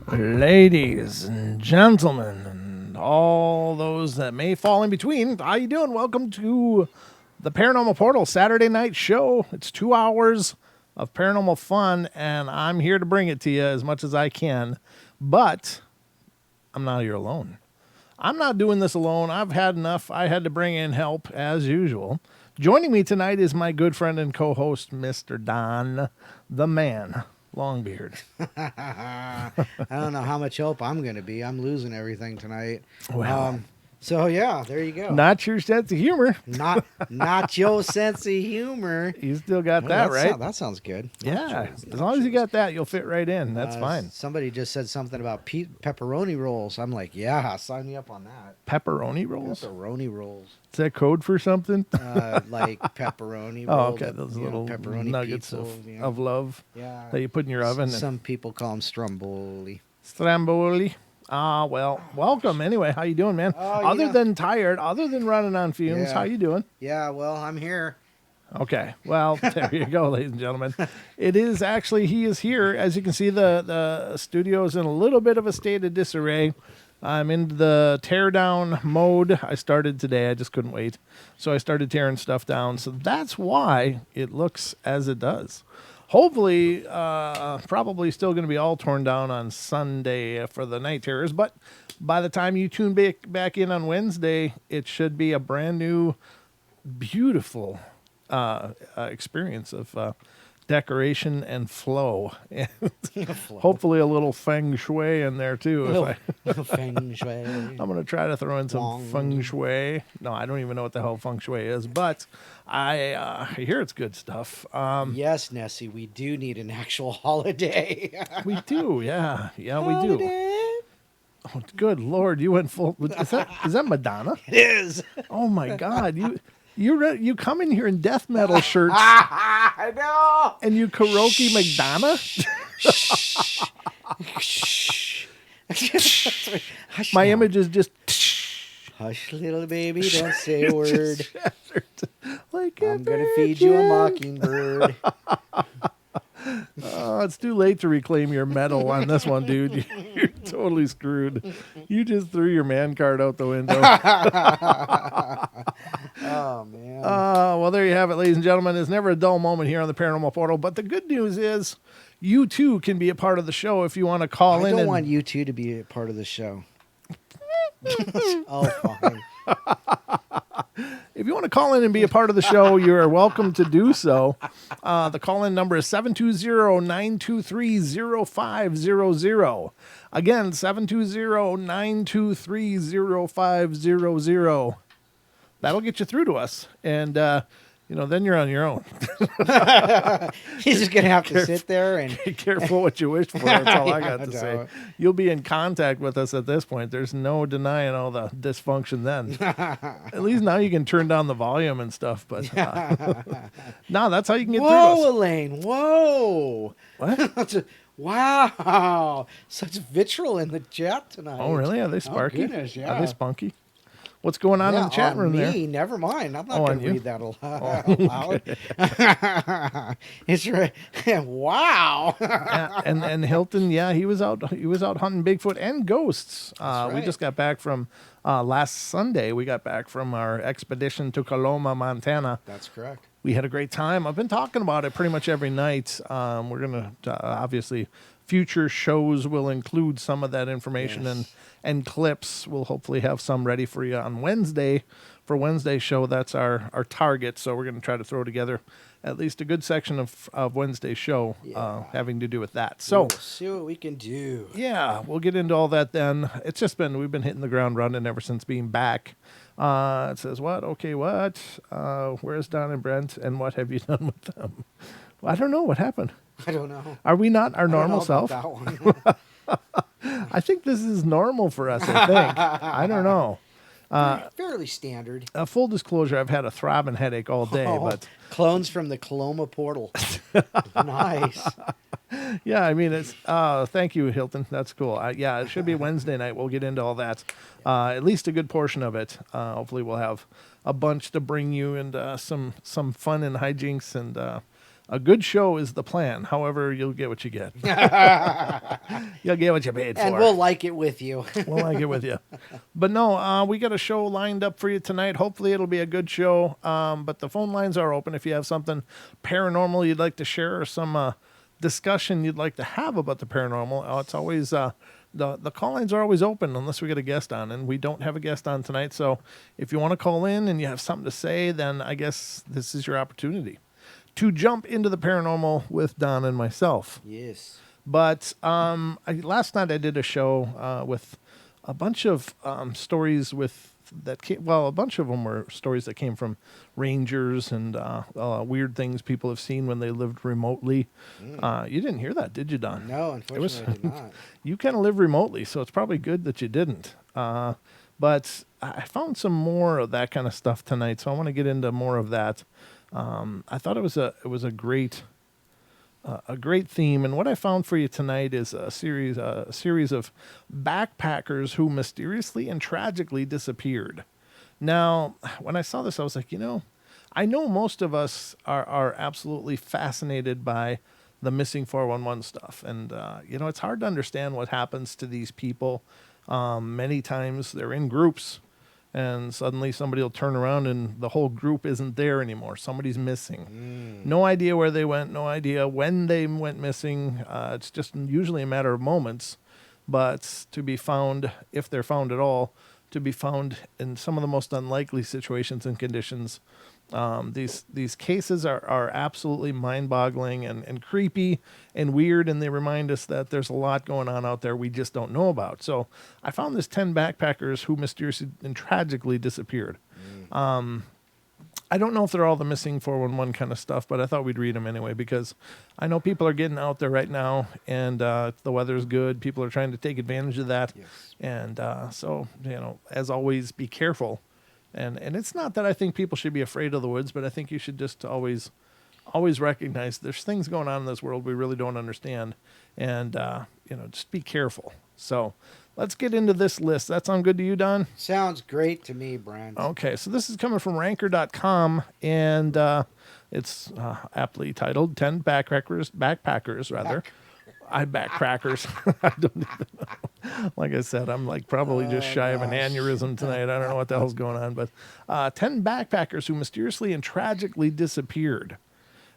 Ladies and gentlemen, and all those that may fall in between, how you doing? Welcome to the Paranormal Portal Saturday night show. It's 2 hours of paranormal fun, and I'm here to bring it to you as much as I can. But I'm not here alone. I'm not doing this alone. I've had enough. I had to bring in help as usual. Joining me tonight is my good friend and co-host, Mr. Don, the man. Longbeard. I don't know how much help I'm going to be. I'm losing everything tonight. Well, So yeah, there you go. not your sense of humor. Not your sense of humor. You still got Well, that right. that sounds good. Yeah, as long as you got that, you'll fit right in. That's fine. Somebody just said something about pepperoni rolls. I'm like, yeah, sign me up on that. Pepperoni rolls? Pepperoni rolls. Is that code for something? Like pepperoni. Oh, rolled okay. up, Those you know, little pepperoni nuggets pizza, of love yeah. that you put in your oven. Some people call them stromboli. Stramboli. Well, welcome. Anyway, how you doing, man? Oh, Other than tired, other than running on fumes, Yeah. how you doing? Yeah, well, I'm here. Okay. Well, there you go, ladies and gentlemen. It is actually, he is here. As you can see, the studio is in a little bit of a state of disarray. I'm in the tear down mode. I started today. I just couldn't wait. So I started tearing stuff down. So that's why it looks as it does. Hopefully, probably still going to be all torn down on Sunday for the night terrors. But by the time you tune back in on Wednesday, it should be a brand new, beautiful experience of decoration and flow. And hopefully a little feng shui in there too. Feng shui. I'm going to try to throw in some feng shui. No, I don't even know what the hell feng shui is, but I hear it's good stuff. Yes, Nessie, we do need an actual holiday. We do, yeah. Yeah, we do. Oh, good Lord, you went full. Is that Madonna? It is. Oh my God, you come in here in death metal shirts. I know. And you karaoke Madonna? Hush My now. image is just Hush, little baby, don't say a word. like I'm going to feed you a mockingbird. Oh, it's too late to reclaim your medal on this one, dude. You're totally screwed. You just threw your man card out the window. Oh, man. Well, there you have it, ladies and gentlemen. There's never a dull moment here on the Paranormal Portal. But the good news is you, too, can be a part of the show if you want to call in. I don't want you two to be a part of the show. Oh, fine. If you want to call in and be a part of the show, you are welcome to do so. The call-in number is 720-923-0500. Again, 720-923-0500. That'll get you through to us. And, then you're on your own. He's just going to have to sit there and... Be careful what you wish for. That's all I got to Yeah, say. no. You'll be in contact with us at this point. There's no denying all the dysfunction then. At least now you can turn down the volume and stuff. But no, that's how you can get through to us. Whoa, Elaine. Whoa. What? Wow. Such vitriol in the chat tonight. Oh, really? Are they sparky? Oh, goodness, yeah. Are they spunky? What's going on in the chat room me, there? Never mind. I'm not Oh, going on to you? read that aloud. It's right. Wow. and Hilton, yeah, he was out hunting Bigfoot and ghosts. We right. just got back from last Sunday. We got back from our expedition to Coloma, Montana. That's correct. We had a great time. I've been talking about it pretty much every night. We're going to obviously future shows will include some of that information Yes. and clips. We'll hopefully have some ready for you on Wednesday. For Wednesday's show, that's our target. So we're going to try to throw together at least a good section of Wednesday's show having to do with that. So We'll see what we can do. yeah, we'll get into all that then. It's just we've been hitting the ground running ever since being back. It says, what? Okay, what? Where's Don and Brent, and what have you done with them? Well, I don't know. What happened? I don't know. Are we not our I don't normal know self? about that one. I think this is normal for us, I think. I don't know. Fairly standard. Full disclosure, I've had a throbbing headache all day, Oh, but clones from the Coloma Portal. Nice. yeah, I mean, it's, thank you, Hilton. That's cool. Yeah, it should be Wednesday night. We'll get into all that. At least a good portion of it. Hopefully we'll have a bunch to bring you and some fun and hijinks, and a good show is the plan. However, you'll get what you get. You'll get what you paid for. And we'll like it with you. We'll like it with you. But no, we got a show lined up for you tonight. Hopefully it'll be a good show. But the phone lines are open if you have something paranormal you'd like to share, or some discussion you'd like to have about the paranormal. It's always the call lines are always open unless we get a guest on, and we don't have a guest on tonight. So if you want to call in and you have something to say, then I guess this is your opportunity to jump into the paranormal with Don and myself. Yes. But last night I did a show with a bunch of stories a bunch of them were stories that came from rangers and weird things people have seen when they lived remotely. You didn't hear that, did you, Don? No, unfortunately I did not. You kind of live remotely, so it's probably good that you didn't. But I found some more of that kind of stuff tonight, so I want to get into more of that. I thought it was a great theme, and what I found for you tonight is a series of backpackers who mysteriously and tragically disappeared. Now, when I saw this, I was like, I know most of us are absolutely fascinated by the missing 411 stuff, and it's hard to understand what happens to these people. Many times they're in groups, and suddenly somebody will turn around and the whole group isn't there anymore. Somebody's missing. No idea where they went, no idea when they went missing. It's just usually a matter of moments. But to be found, if they're found at all, to be found in some of the most unlikely situations and conditions. These cases are absolutely mind-boggling and creepy and weird, and they remind us that there's a lot going on out there we just don't know about. So I found this 10 backpackers who mysteriously and tragically disappeared. I don't know if they're all the missing 411 kind of stuff, but I thought we'd read them anyway because I know people are getting out there right now, and the weather's good. People are trying to take advantage of that. Yes. And so, as always, be careful. And it's not that I think people should be afraid of the woods, but I think you should just always recognize there's things going on in this world we really don't understand, and just be careful. So let's get into this list. That sound good to you, Don? Sounds great to me, Brent. Okay, so this is coming from Ranker.com, and it's aptly titled 10 backpackers rather. Backcrackers. I don't even know. Like I said, I'm probably just shy of an aneurysm tonight. I don't know what the hell's going on, but 10 backpackers who mysteriously and tragically disappeared.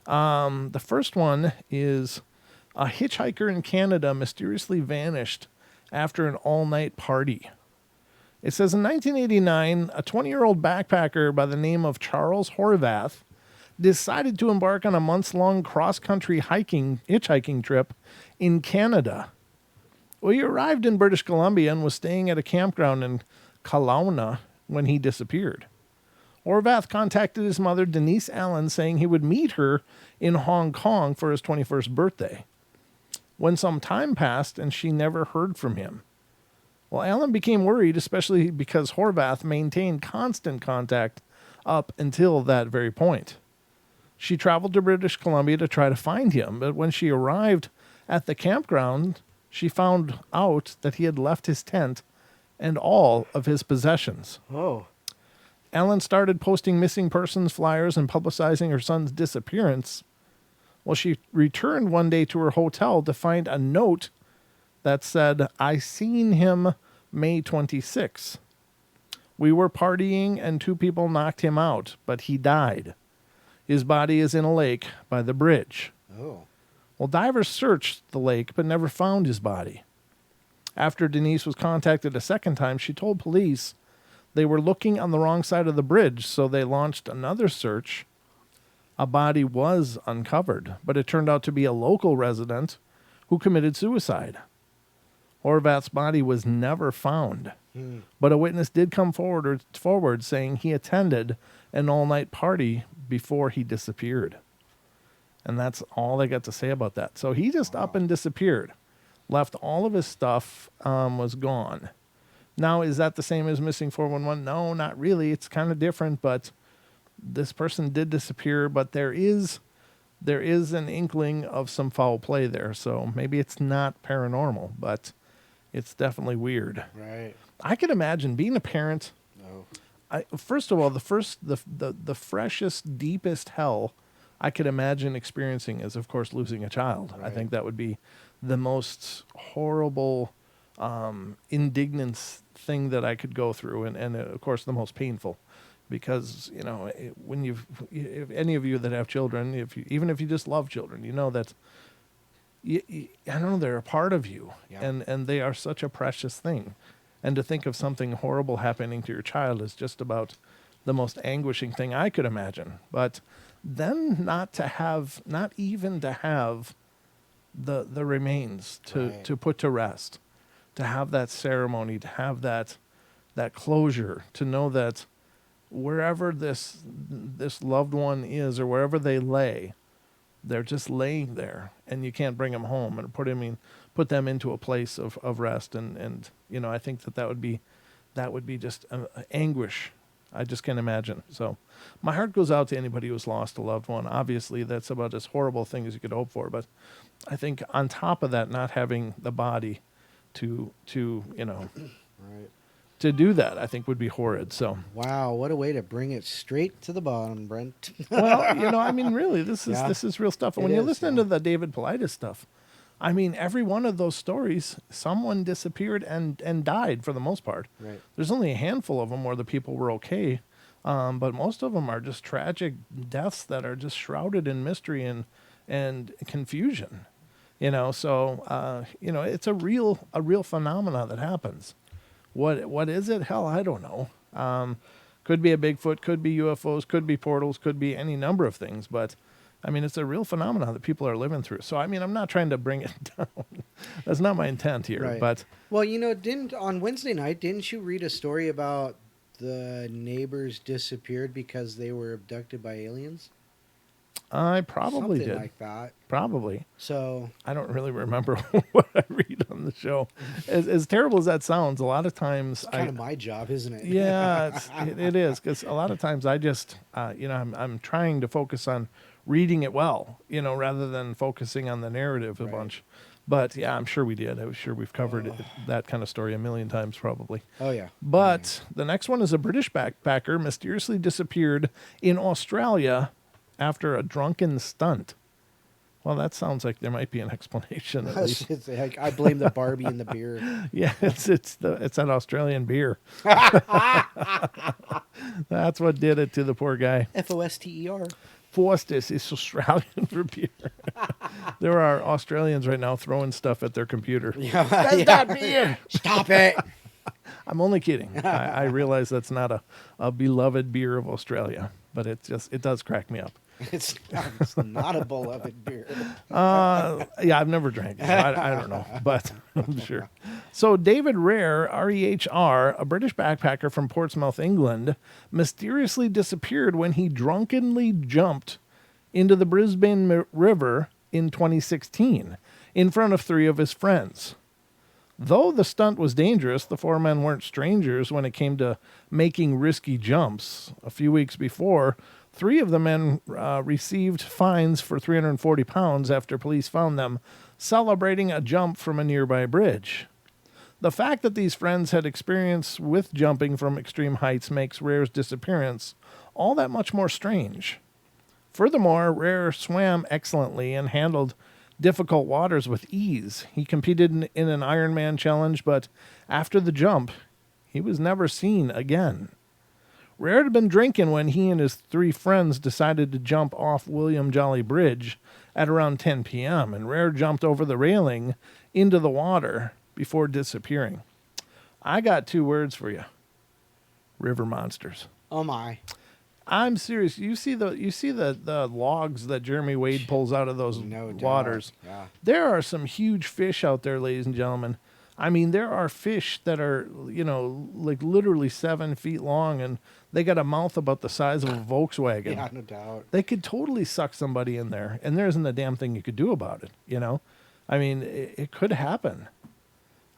The first one is a hitchhiker in Canada mysteriously vanished after an all-night party. It says in 1989, a 20-year-old backpacker by the name of Charles Horvath decided to embark on a months-long cross-country hitchhiking trip in Canada. Well, he arrived in British Columbia and was staying at a campground in Kelowna when he disappeared. Horvath contacted his mother, Denise Allen, saying he would meet her in Hong Kong for his 21st birthday. When some time passed and she never heard from him. Well, Allen became worried, especially because Horvath maintained constant contact up until that very point. She traveled to British Columbia to try to find him, but when she arrived at the campground, she found out that he had left his tent and all of his possessions. Oh. Allen started posting missing persons flyers and publicizing her son's disappearance. Well, she returned one day to her hotel to find a note that said, "I seen him May 26. We were partying and 2 people knocked him out, but he died. His body is in a lake by the bridge." Oh. Well, divers searched the lake but never found his body. After Denise was contacted a second time, she told police they were looking on the wrong side of the bridge, so they launched another search. A body was uncovered, but it turned out to be a local resident who committed suicide. Horvath's body was never found, but a witness did come forward saying he attended an all-night party before he disappeared. And that's all they got to say about that. So he just up and disappeared, left all of his stuff, was gone. Now, is that the same as missing 411? No, not really. It's kind of different, but this person did disappear, but there is an inkling of some foul play there. So maybe it's not paranormal, but it's definitely weird. Right. I can imagine being a parent. Oh. First of all, the freshest, deepest hell I could imagine experiencing is, of course, losing a child. I Right. think that would be the most horrible, indignant thing that I could go through, and of course, the most painful. Because when if any of you that have children, even if you just love children, you know that I know they're a part of you, Yeah. and they are such a precious thing. And to think of something horrible happening to your child is just about the most anguishing thing I could imagine. But then not even to have the remains Right. to put to rest, to have that ceremony, to have that closure, to know that wherever this loved one is or wherever they lay, they're just laying there, and you can't bring them home and put them into a place of rest. And I think that would be just anguish. I just can't imagine. So my heart goes out to anybody who's lost a loved one. Obviously, that's about as horrible a thing as you could hope for. But I think on top of that, not having the body to Right. to do that, I think would be horrid. So, Wow, what a way to bring it straight to the bottom, Brent. well, I mean, really, this is real stuff. And It when you're is, listening yeah. to the David Paulides stuff, I mean, every one of those stories, someone disappeared and died for the most part. Right. There's only a handful of them where the people were okay, but most of them are just tragic deaths that are just shrouded in mystery and confusion. So it's a real phenomena that happens. What is it? Hell, I don't know. Could be a Bigfoot, could be UFOs, could be portals, could be any number of things. But I mean, it's a real phenomenon that people are living through. So I mean, I'm not trying to bring it down. That's not my intent here. Right. But Well, on Wednesday night, didn't you read a story about the neighbors disappeared because they were abducted by aliens? I probably Something did. like that. Probably. So I don't really remember what I read on the show. As terrible as that sounds, a lot of kind of my job, isn't it? yeah, it is, because a lot of times I just I'm trying to focus on reading it well, rather than focusing on the narrative a Right. bunch. But yeah, I'm sure we did. I'm sure we've covered that kind of story a million times probably. Oh yeah. But the next one is a British backpacker mysteriously disappeared in Australia after a drunken stunt. Well, that sounds like there might be an explanation at least. It's like, I blame the Barbie and the beer. Yeah, it's that Australian beer. That's what did it to the poor guy. FOSTER. Fostis is Australian for beer. There are Australians right now throwing stuff at their computer. Yeah, That's yeah. not beer. Stop it. I'm only kidding. I realize that's not a beloved beer of Australia, but it does crack me up. It's not a beloved beer. Yeah, I've never drank it. So I don't know, but I'm sure. So David Reher, R-E-H-R, a British backpacker from Portsmouth, England, mysteriously disappeared when he drunkenly jumped into the Brisbane River in 2016 in front of 3 of his friends. Though the stunt was dangerous, the 4 men weren't strangers when it came to making risky jumps. A few weeks before, 3 of the men received fines for 340 pounds after police found them celebrating a jump from a nearby bridge. The fact that these friends had experience with jumping from extreme heights makes Rehr's disappearance all that much more strange. Furthermore, Rehr swam excellently and handled difficult waters with ease. He competed in an Ironman challenge, but after the jump, he was never seen again. Rehr had been drinking when he and his 3 friends decided to jump off William Jolly Bridge at around 10 p.m., and Rehr jumped over the railing into the water before disappearing. I got 2 words for you. River monsters. Oh my. I'm serious. You see the logs that Jeremy Wade pulls out of those No doubt. waters. Yeah. There are some huge fish out there, ladies and gentlemen. I mean, there are fish that are, like literally 7 feet long, and they got a mouth about the size of a Volkswagen. Yeah, no doubt. They could totally suck somebody in there, and there isn't a damn thing you could do about it, I mean, it could happen.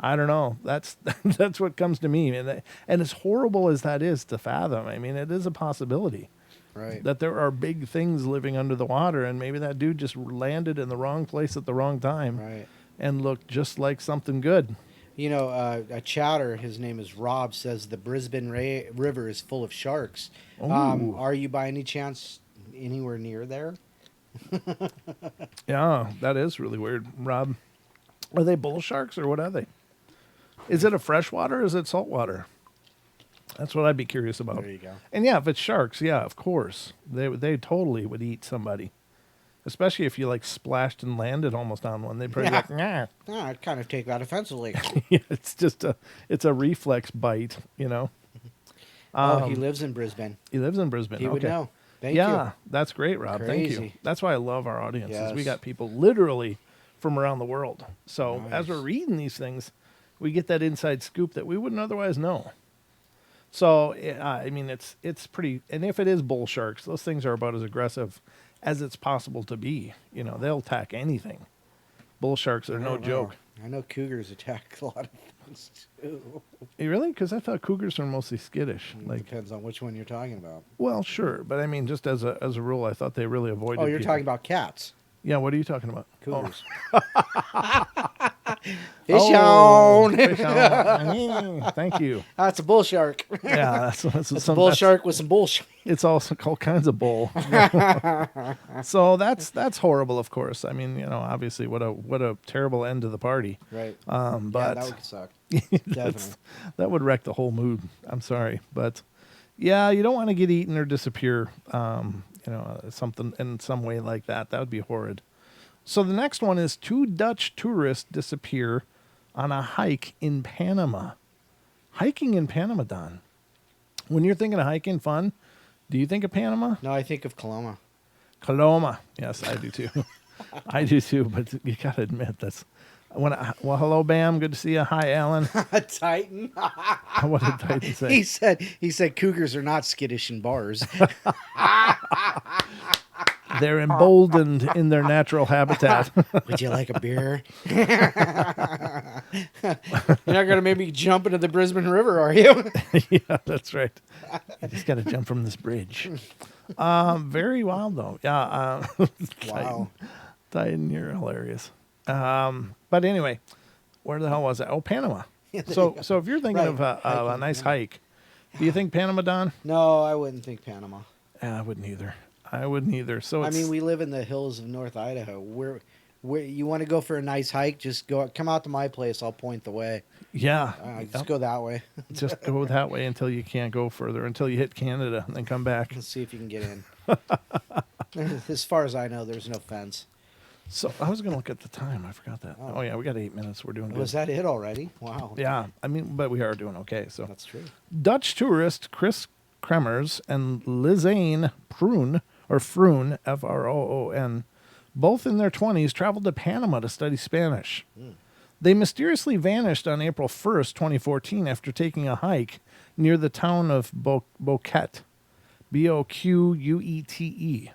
I don't know. That's that's what comes to me, and as horrible as that is to fathom, I mean, it is a possibility Right. that there are big things living under the water, and maybe that dude just landed in the wrong place at the wrong time Right. and looked just like something good. You know, a chatter, his name is Rob, says the Brisbane River is full of sharks. Ooh. Are you by any chance anywhere near there? Yeah, that is really weird, Rob. Are they bull sharks or what are they? Is it a freshwater or is it saltwater? That's what I'd be curious about. There you go. And yeah, if it's sharks, yeah, of course. They totally would eat somebody. Especially if you like splashed and landed almost on one. They'd probably be like, nah. I'd kind of take that offensively. Yeah, it's a reflex bite, you know. He lives in Brisbane. He lives in Brisbane. He would okay. know. Thank yeah, you. that's great, Rob. Thank you. Crazy. That's why I love our audience. Is we Yes. got people literally from around the world. So as Nice. we're reading these things, we get that inside scoop that we wouldn't otherwise know. So I mean, it's pretty. And if it is bull sharks, those things are about as aggressive as it's possible to be. You know, they'll attack anything. Bull sharks are I no don't know. joke. I know cougars attack a lot of things too. Really? Because I thought cougars are mostly skittish. Like, Depends on which one you're talking about. well, sure, but I mean, just as a rule, I thought they really avoided. Oh, you're people. talking about cats. Yeah, what are you talking about? Cougars. Oh. Fish on. Fish on. Thank you. That's a bull shark. Yeah, that's It's a some, bull that's- shark with some bullshit. It's also all kinds of bull. So that's horrible, of course. I mean, you know, obviously, what a terrible end to the party. Right. But Yeah, that would suck. Definitely. that would wreck the whole mood. I'm sorry, but yeah, you don't want to get eaten or disappear. You know, something in some way like that. That would be horrid. So the next one is 2 Dutch tourists disappear on a hike in Panama. Hiking in Panama, Don. When you're thinking of hiking fun, do you think of Panama? No, I think of Coloma. Coloma. Yes, I do too. I do too, but you got to admit that's well, hello, Bam. Good to see you. Hi, Alan. A Titan. What did Titan say? He said cougars are not skittish in bars. They're emboldened in their natural habitat. Would you like a beer? You're not gonna make me jump into the Brisbane River, are you? Yeah, that's right. I just got to jump from this bridge. Very wild, though. Yeah. Wow. Titan, you're hilarious. But anyway, where the hell was I? Oh, Panama. Yeah, there So, you go. so if you're thinking Right, of a hiking, nice yeah. hike, do you think Panama, Don? No, I wouldn't think Panama. I wouldn't either. I wouldn't either. So I it's, mean, we live in the hills of North Idaho. Where you want to go for a nice hike? Just come out to my place. I'll point the way. yeah, Just yep. go that way. Just go that way until you can't go further, until you hit Canada, and then come back. Let's see if you can get in. As far as I know, there's no fence. So I was going to look at the time. I forgot that. Oh. Oh yeah, we got 8 minutes. We're doing good. Was that it already? Wow. Yeah, I mean, but we are doing okay. So That's true. Dutch tourist Chris Kremers and Lizane Froon, Froon, both in their 20s, traveled to Panama to study Spanish. They mysteriously vanished on April 1st, 2014, after taking a hike near the town of Boquete, Boquete.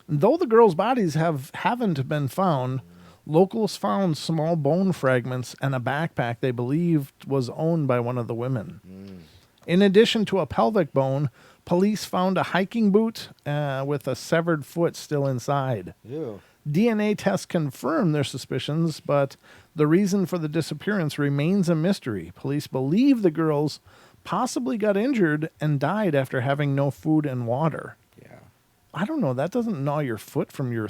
Though the girls' bodies haven't been found, locals found small bone fragments and a backpack they believed was owned by one of the women. In addition to a pelvic bone, police found a hiking boot with a severed foot still inside. Ew. DNA tests confirmed their suspicions, but the reason for the disappearance remains a mystery. Police believe the girls possibly got injured and died after having no food and water. Yeah. I don't know. That doesn't gnaw your foot from your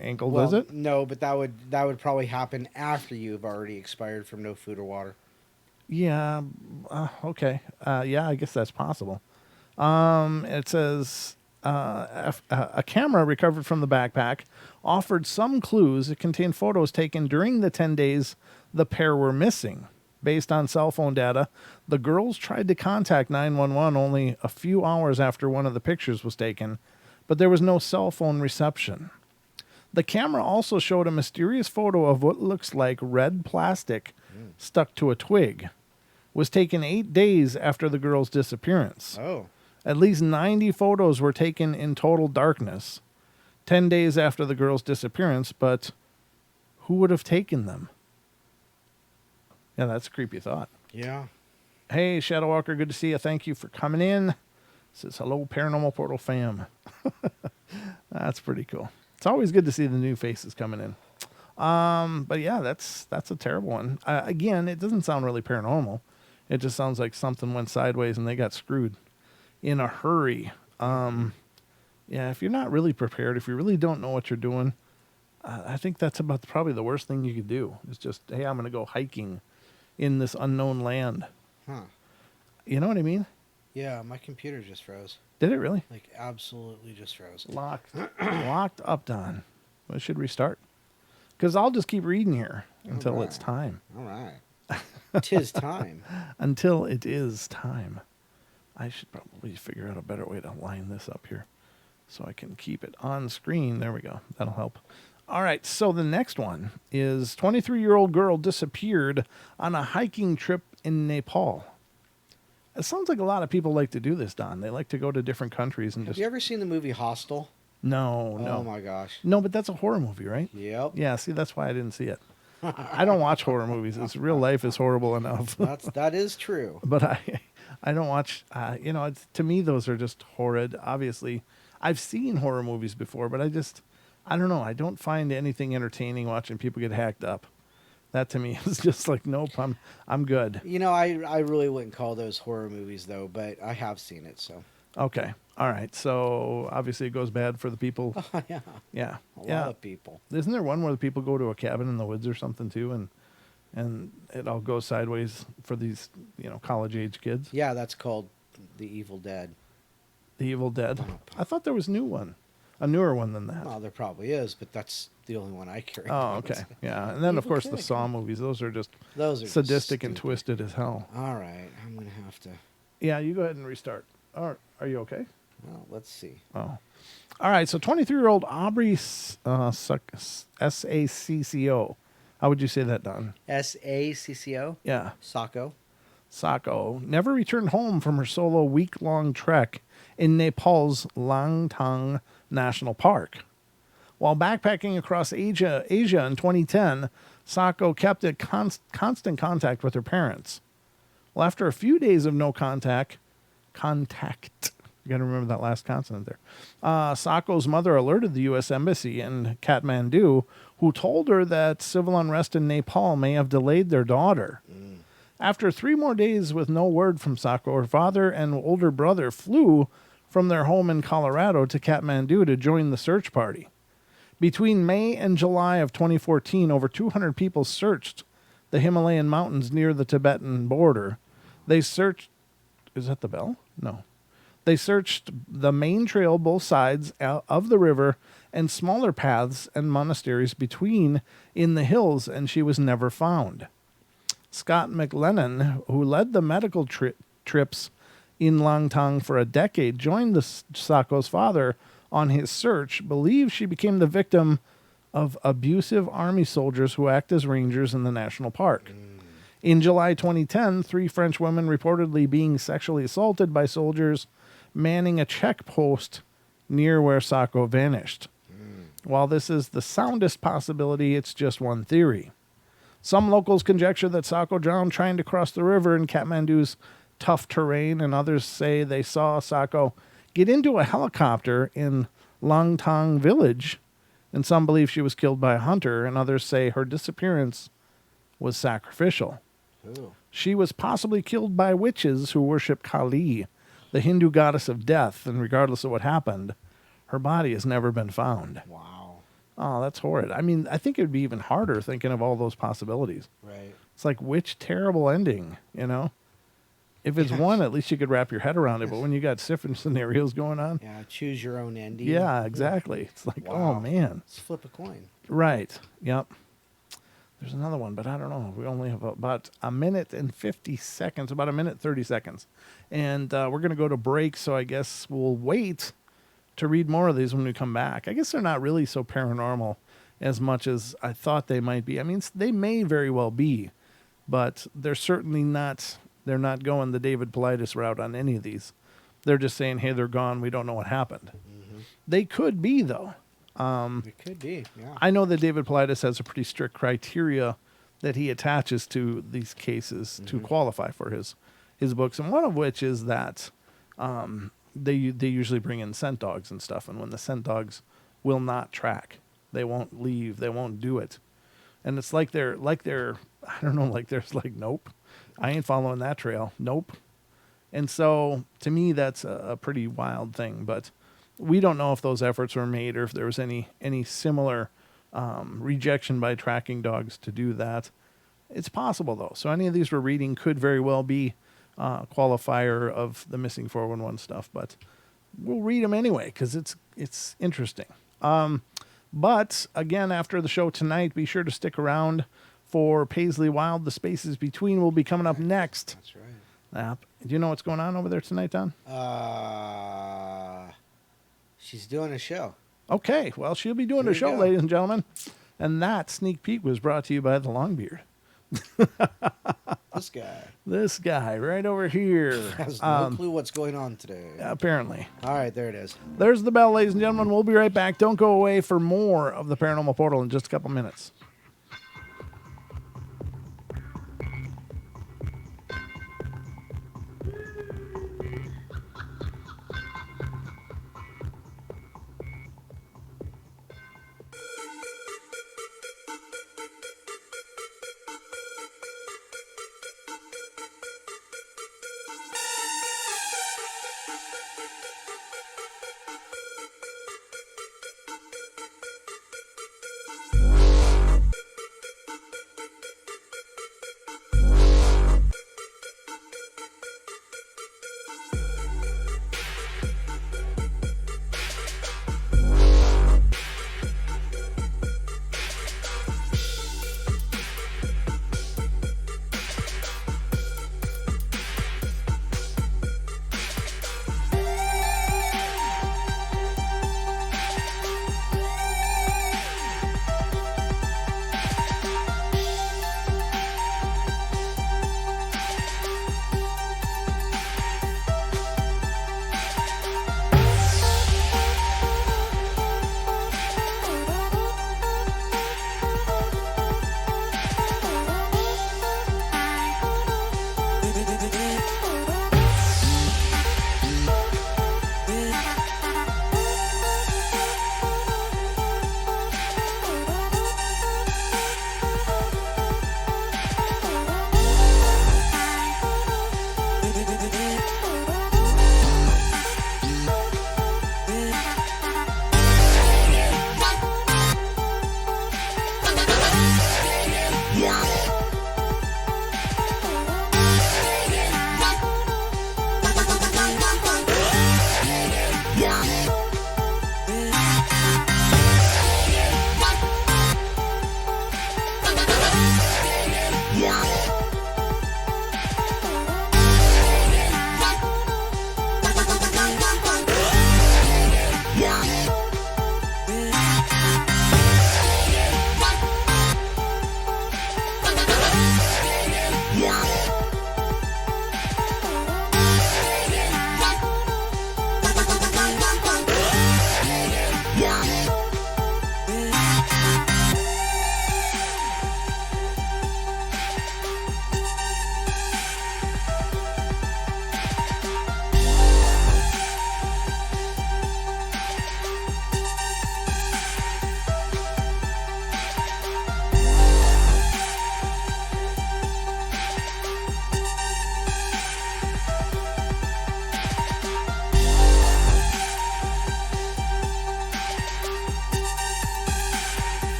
ankle, does it? No, but that would probably happen after you've already expired from no food or water. Yeah. Okay. Yeah, I guess that's possible. It says a camera recovered from the backpack offered some clues. It contained photos taken during the 10 days the pair were missing. Based on cell phone data, the girls tried to contact 911 only a few hours after one of the pictures was taken, but there was no cell phone reception. The camera also showed a mysterious photo of what looks like red plastic stuck to a twig. Was taken 8 days after the girls' disappearance. Oh. At least 90 photos were taken in total darkness, 10 days after the girls' disappearance, but who would have taken them? Yeah, that's a creepy thought. Yeah. Hey, Shadow Walker, good to see you. Thank you for coming in. Says hello, Paranormal Portal fam. That's pretty cool. It's always good to see the new faces coming in. But yeah, that's a terrible one. Again, it doesn't sound really paranormal. It just sounds like something went sideways and they got screwed in a hurry. Yeah, if you're not really prepared, if you really don't know what you're doing, I think that's about probably the worst thing you could do. Is just, hey, I'm going to go hiking in this unknown land. Huh. You know what I mean? Yeah, my computer just froze. Did it really? Like, absolutely just froze. Locked up, Don. Well, it should restart. Because I'll just keep reading here until it's time. All right. 'Tis time. Until it is time. I should probably figure out a better way to line this up here so I can keep it on screen. There we go. That'll help. All right, so the next one is 23-year-old girl disappeared on a hiking trip in Nepal. It sounds like a lot of people like to do this, Don. They like to go to different countries and Have you ever seen the movie Hostel? No. Oh, my gosh. No, but that's a horror movie, right? Yep. Yeah, see, that's why I didn't see it. I don't watch horror movies. It's real life is horrible enough. That is true. But I don't watch, to me, those are just horrid. Obviously, I've seen horror movies before, but I don't know. I don't find anything entertaining watching people get hacked up. That to me is just like, nope, I'm good. You know, I really wouldn't call those horror movies, though, but I have seen it, so. Okay. All right. So obviously it goes bad for the people. Oh, yeah. Yeah. A lot of people. Isn't there one where the people go to a cabin in the woods or something too, and it all goes sideways for these, college age kids? Yeah, that's called The Evil Dead. The Evil Dead. I thought there was a newer one than that. Well, there probably is, but that's the only one I carry. Oh, okay. Yeah. And then, of Evil course, the Dead. Saw movies. Those are just Those are sadistic and stupid. twisted as hell. All right, I'm going to have to. Yeah, you go ahead and restart. Are you okay? Well, let's see. Oh. All right. So 23-year-old Aubrey S-A-C-C-O. How would you say that, Don? S-A-C-C-O? Yeah. Sacco. Never returned home from her solo week-long trek in Nepal's Langtang National Park. While backpacking across Asia in 2010, Sacco kept in constant contact with her parents. Well, after a few days of no contact, you got to remember that last consonant there. Sacco's mother alerted the U.S. Embassy in Kathmandu, who told her that civil unrest in Nepal may have delayed their daughter. After 3 more days with no word from Sacco, her father and older brother flew from their home in Colorado to Kathmandu to join the search party. Between May and July of 2014, over 200 people searched the Himalayan mountains near the Tibetan border. They searched... Is that the bell? No. They searched the main trail, both sides of the river, and smaller paths and monasteries between in the hills, and she was never found. Scott McLennan, who led the medical trips in Langtang for a decade, joined the Sacco's father on his search, believes she became the victim of abusive army soldiers who act as rangers in the national park. In July 2010, 3 French women reportedly being sexually assaulted by soldiers manning a checkpost near where Sacco vanished. While this is the soundest possibility, it's just one theory. Some locals conjecture that Sacco drowned trying to cross the river in Kathmandu's tough terrain, and others say they saw Sacco get into a helicopter in Langtang village, and some believe she was killed by a hunter, and others say her disappearance was sacrificial. Ooh. She was possibly killed by witches who worship Kali, the Hindu goddess of death, and regardless of what happened, her body has never been found. Wow. Oh, that's horrid. I mean, I think it would be even harder thinking of all those possibilities. Right. It's like, which terrible ending, If it's one, at least you could wrap your head around it. But when you got different scenarios going on, Yeah, choose your own ending. yeah, exactly. It's like, Wow. oh, man. Let's flip a coin. Right. Yep. There's another one, but I don't know. We only have about a minute and 50 seconds, about a minute 30 seconds. And we're going to go to break, so I guess we'll wait to read more of these when we come back. I guess they're not really so paranormal as much as I thought they might be. I mean, they may very well be, but they're certainly not. They're not going the David Paulides route on any of these. They're just saying, hey, they're gone. We don't know what happened. Mm-hmm. They could be, though. It could be, yeah. I know that David Paulides has a pretty strict criteria that he attaches to these cases to qualify for his books, and one of which is that they usually bring in scent dogs and stuff, and when the scent dogs will not track, they won't leave, they won't do it, and it's like they're I don't know, like there's like, nope, I ain't following that trail, nope. And so to me that's a pretty wild thing, but we don't know if those efforts were made or if there was any similar rejection by tracking dogs to do that. It's possible though, so any of these we're reading could very well be qualifier of the missing 411 stuff, but we'll read them anyway because it's interesting. But again, after the show tonight, be sure to stick around for Paisley Wild. The Spaces Between will be coming up next. That's right. Do you know what's going on over there tonight, Don? She's doing a show. Okay, well, she'll be doing There a you show, go. ladies and gentlemen. And that sneak peek was brought to you by the Longbeard. This guy Right over here. has no clue what's going on today. Apparently. All right, there it is. There's the bell, ladies and gentlemen. We'll be right back. Don't go away for more of the Paranormal Portal in just a couple minutes.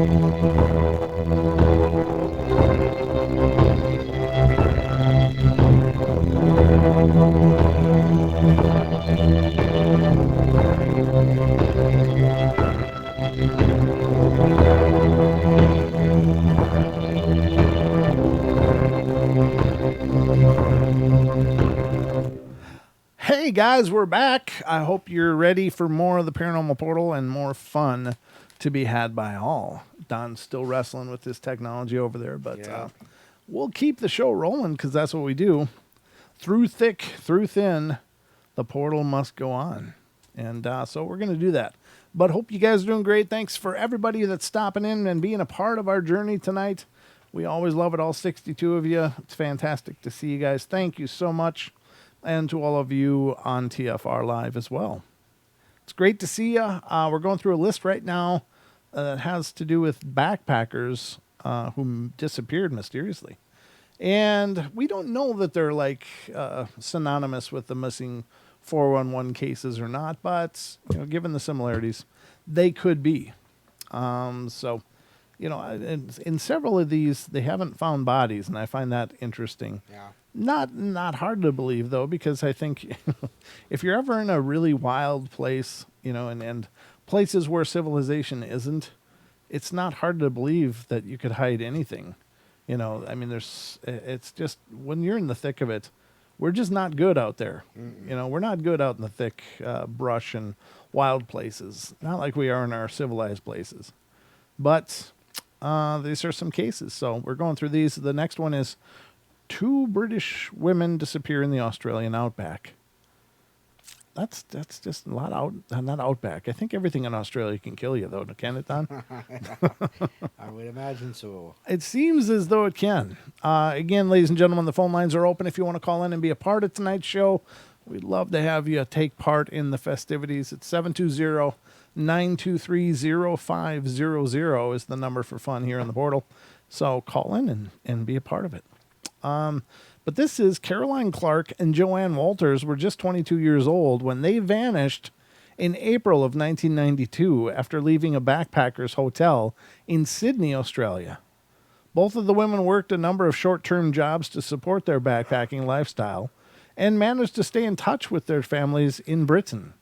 Hey guys, we're back. I hope you're ready for more of the Paranormal Portal and more fun to be had by all. Don's still wrestling with this technology over there, but Yeah. we'll keep the show rolling because that's what we do. Through thick, through thin, the portal must go on. And so we're going to do that. But hope you guys are doing great. Thanks for everybody that's stopping in and being a part of our journey tonight. We always love it, all 62 of you. It's fantastic to see you guys. Thank you so much. And to all of you on TFR Live as well. It's great to see you. We're going through a list right now that has to do with backpackers who disappeared mysteriously. And we don't know that they're like synonymous with the missing 411 cases or not, but given the similarities, they could be. So, in several of these, they haven't found bodies, and I find that interesting. Yeah. Not hard to believe though, because I think if you're ever in a really wild place, and places where civilization isn't, it's not hard to believe that you could hide anything. It's just when you're in the thick of it, we're just not good out there. We're not good out in the thick brush and wild places. Not like we are in our civilized places. But these are some cases. So we're going through these. The next one is 2 British women disappear in the Australian outback. That's just a lot not outback. I think everything in Australia can kill you, though, can it, Don? I would imagine so. It seems as though it can. Again, ladies and gentlemen, the phone lines are open if you want to call in and be a part of tonight's show. We'd love to have you take part in the festivities. It's 720-923-0500 is the number for fun here in the portal. So call in and be a part of it. But this is Caroline Clark and Joanne Walters were just 22 years old when they vanished in April of 1992 after leaving a backpackers hotel in Sydney, Australia. Both of the women worked a number of short-term jobs to support their backpacking lifestyle and managed to stay in touch with their families in Britain.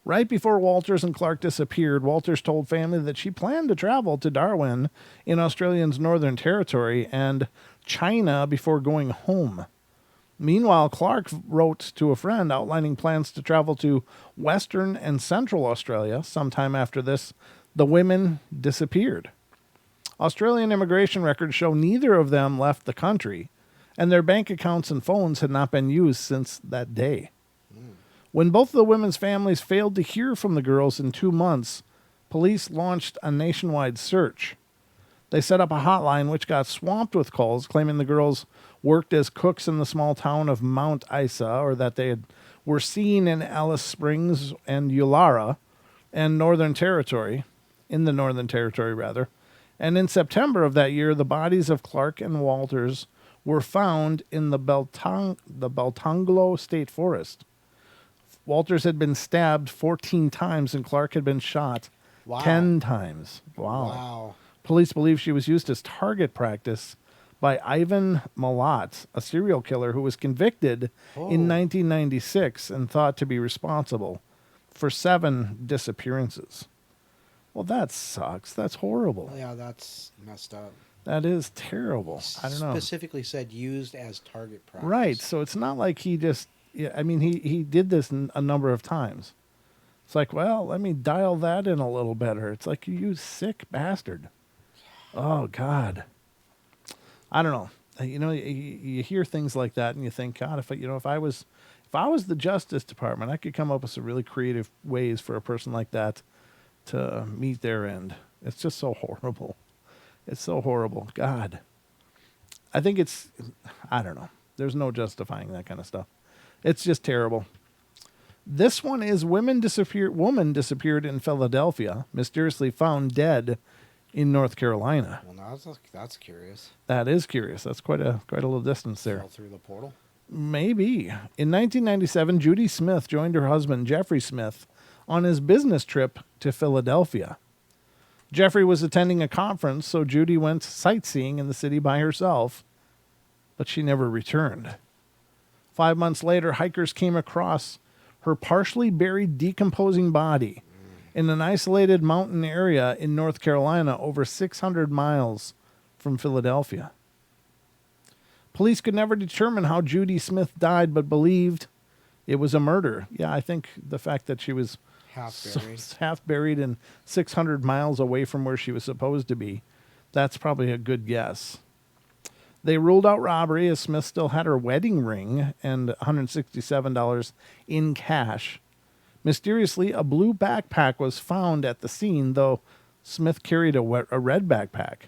Right before Walters and Clark disappeared, Walters told family that she planned to travel to Darwin in Australia's Northern Territory and China before going home. Meanwhile, Clark wrote to a friend outlining plans to travel to Western and Central Australia. Sometime after this, the women disappeared. Australian immigration records show neither of them left the country, and their bank accounts and phones had not been used since that day. When both of the women's families failed to hear from the girls in 2 months, police launched a nationwide search. They set up a hotline which got swamped with calls claiming the girls worked as cooks in the small town of Mount Isa, or that they were seen in Alice Springs and Ulara and Northern Territory, in the Northern Territory rather. And in September of that year, the bodies of Clark and Walters were found in the Beltanglo State Forest. Walters had been stabbed 14 times and Clark had been shot 10 times. Wow. Police believe she was used as target practice by Ivan Milat, a serial killer who was convicted in 1996 and thought to be responsible for 7 disappearances. Well, that sucks. That's horrible. Yeah, that's messed up. That is terrible. I don't know. Specifically said used as target practice. Right. So it's not like he just... Yeah, I mean, he did this a number of times. It's like, well, let me dial that in a little better. It's like, you sick bastard. Oh, God. I don't know. You hear things like that and you think, God, if I was the Justice Department, I could come up with some really creative ways for a person like that to meet their end. It's just so horrible. It's so horrible. God. I think I don't know. There's no justifying that kind of stuff. It's just terrible. This one is woman disappeared in Philadelphia, mysteriously found dead in North Carolina. Well, that's curious. That is curious. That's quite a little distance there. Fell through the portal? Maybe. In 1997, Judy Smith joined her husband, Jeffrey Smith, on his business trip to Philadelphia. Jeffrey was attending a conference, so Judy went sightseeing in the city by herself, but she never returned. 5 months later, hikers came across her partially buried, decomposing body in an isolated mountain area in North Carolina, over 600 miles from Philadelphia. Police could never determine how Judy Smith died, but believed it was a murder. Yeah, I think the fact that she was half buried and 600 miles away from where she was supposed to be, that's probably a good guess. They ruled out robbery as Smith still had her wedding ring and $167 in cash. Mysteriously, a blue backpack was found at the scene, though Smith carried a red backpack.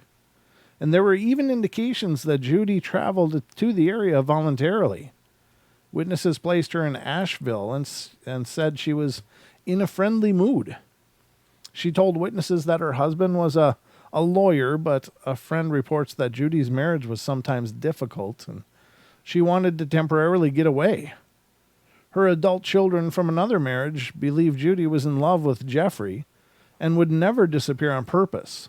And there were even indications that Judy traveled to the area voluntarily. Witnesses placed her in Asheville and said she was in a friendly mood. She told witnesses that her husband was a lawyer, but a friend reports that Judy's marriage was sometimes difficult and she wanted to temporarily get away. Her adult children from another marriage believed Judy was in love with Jeffrey and would never disappear on purpose.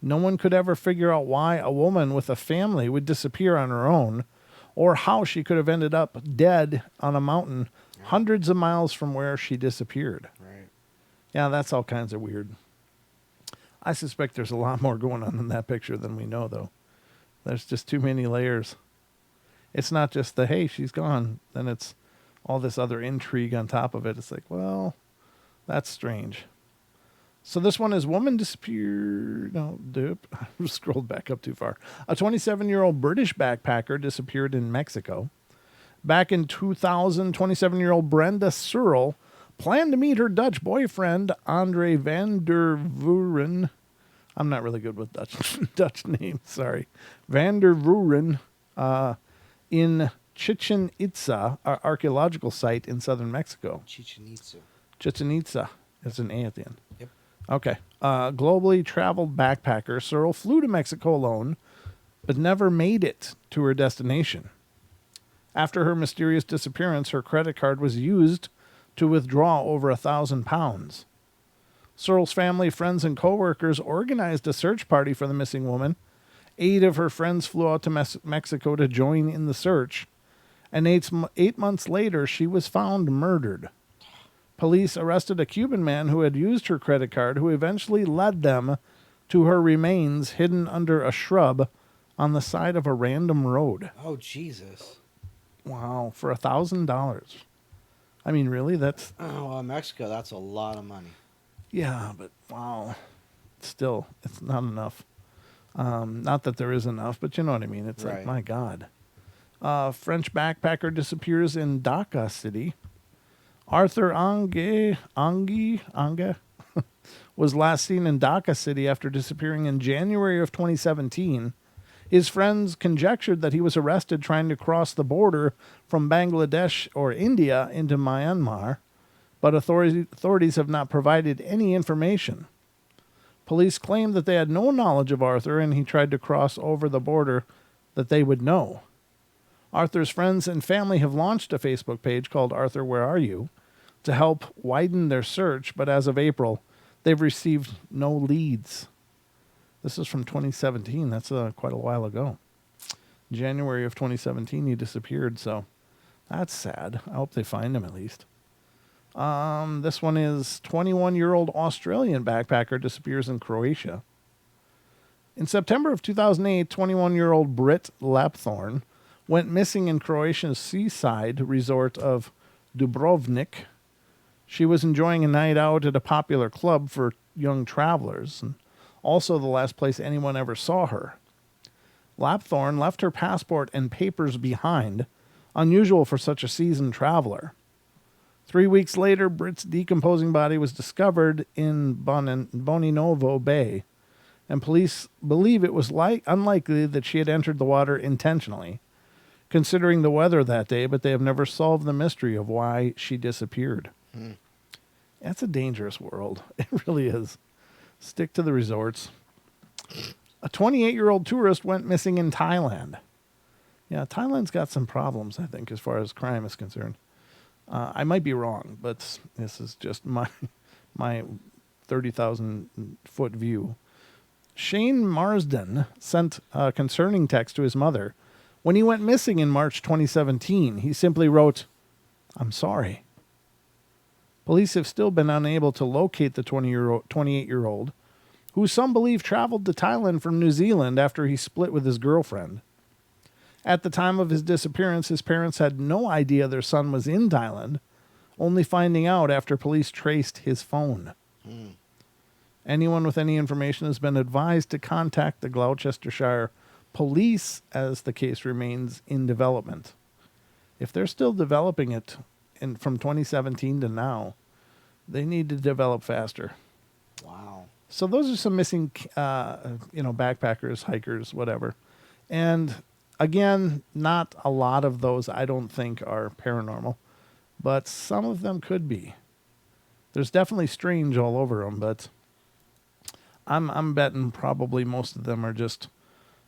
No one could ever figure out why a woman with a family would disappear on her own, or how she could have ended up dead on a mountain hundreds of miles from where she disappeared. Right. Yeah, that's all kinds of weird. I suspect there's a lot more going on in that picture than we know, though. There's just too many layers. It's not just the, hey, she's gone. Then it's all this other intrigue on top of it. It's like, well, that's strange. So this one is woman disappeared. No, dope. I scrolled back up too far. A 27-year-old British backpacker disappeared in Mexico. Back in 2000, 27-year-old Brenda Searle planned to meet her Dutch boyfriend, Andre van der Vuren. I'm not really good with Dutch names, sorry. Van der Vuren in Chichen Itza, an archaeological site in southern Mexico. Chichen Itza. Chichen Itza. There's an A at the end. Yep. Okay. Globally traveled backpacker Searle flew to Mexico alone, but never made it to her destination. After her mysterious disappearance, her credit card was used to withdraw over £1,000. Searle's family, friends, and coworkers organized a search party for the missing woman. 8 of her friends flew out to Mexico to join in the search, and 8 months later, she was found murdered. Police arrested a Cuban man who had used her credit card, who eventually led them to her remains hidden under a shrub on the side of a random road. Oh, Jesus. Wow, for $1,000. I mean, really? That's... Oh, well, Mexico, that's a lot of money. Yeah, but wow. Still, it's not enough. Not that there is enough, but you know what I mean. It's right. Like, my God. French backpacker disappears in Dhaka City. Arthur Ange was last seen in Dhaka City after disappearing in January of 2017. His friends conjectured that he was arrested trying to cross the border from Bangladesh or India into Myanmar, but authorities have not provided any information. Police claimed that they had no knowledge of Arthur and he tried to cross over the border that they would know. Arthur's friends and family have launched a Facebook page called Arthur, Where Are You? To help widen their search, but as of April, they've received no leads. This is from 2017. That's quite a while ago. January of 2017, he disappeared, so that's sad. I hope they find him at least. This one is 21-year-old Australian backpacker disappears in Croatia. In September of 2008, 21-year-old Britt Lapthorne went missing in Croatia's seaside resort of Dubrovnik. She was enjoying a night out at a popular club for young travelers, and also the last place anyone ever saw her. Lapthorne left her passport and papers behind, unusual for such a seasoned traveler. 3 weeks later, Britt's decomposing body was discovered in Boninovo Bay, and police believe it was unlikely that she had entered the water intentionally, considering the weather that day, but they have never solved the mystery of why she disappeared. That's a dangerous world. It really is. Stick to the resorts. A 28-year-old tourist went missing in Thailand. Yeah, Thailand's got some problems, I think, as far as crime is concerned. I might be wrong, but this is just my 30,000 foot view. Shane Marsden sent a concerning text to his mother. When he went missing in March 2017, he simply wrote, "I'm sorry." Police have still been unable to locate the 28-year-old, who some believe traveled to Thailand from New Zealand after he split with his girlfriend. At the time of his disappearance, his parents had no idea their son was in Thailand, only finding out after police traced his phone. Anyone with any information has been advised to contact the Gloucestershire Police as the case remains in development. If they're still developing it from 2017 to now, they need to develop faster. Wow. So those are some missing, backpackers, hikers, whatever. And again, not a lot of those I don't think are paranormal, but some of them could be. There's definitely strange all over them, but I'm betting probably most of them are just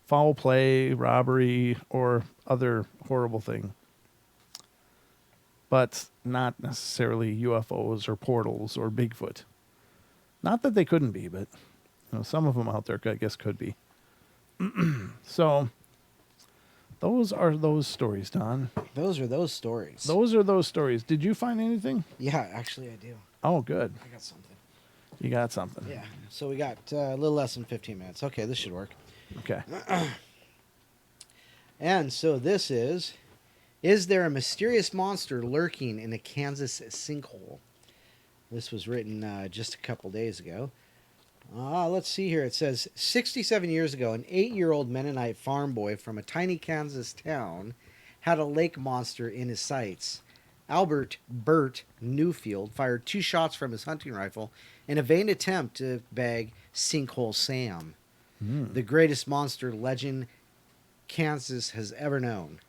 foul play, robbery, or other horrible thing. But not necessarily UFOs or portals or Bigfoot. Not that they couldn't be, but some of them out there I guess could be. So those are those stories, Don. Those are those stories. Those are those stories. Did you find anything? Yeah, actually I do. Oh, good. I got something. You got something. Yeah. So we got a little less than 15 minutes. Okay, this should work. Okay. And so this is there a mysterious monster lurking in a Kansas sinkhole? This was written just a couple days ago. Let's see here. It says, 67 years ago, an 8-year-old Mennonite farm boy from a tiny Kansas town had a lake monster in his sights. Albert Burt Newfield fired 2 shots from his hunting rifle in a vain attempt to bag Sinkhole Sam, the greatest monster legend Kansas has ever known.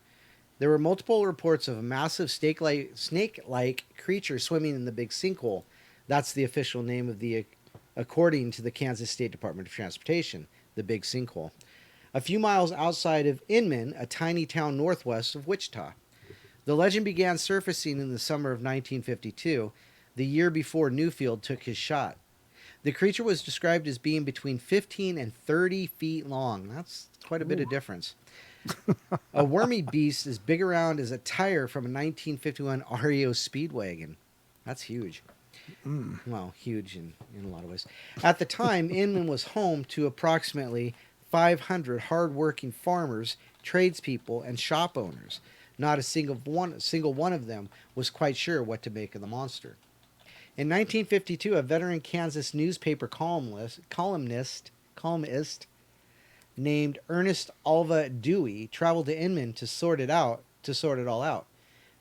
There were multiple reports of a massive snake-like creature swimming in the big sinkhole. That's the official name of according to the Kansas State Department of Transportation, the big sinkhole. A few miles outside of Inman, a tiny town northwest of Wichita. The legend began surfacing in the summer of 1952, the year before Newfield took his shot. The creature was described as being between 15 and 30 feet long. That's quite a bit of difference. A wormy beast as big around as a tire from a 1951 REO Speedwagon. That's huge. Well, huge in a lot of ways. At the time, Inman was home to approximately 500 hard-working farmers, tradespeople, and shop owners. Not a single one of them was quite sure what to make of the monster. In 1952, a veteran Kansas newspaper columnist named Ernest Alva Dewey traveled to Inman to sort it all out.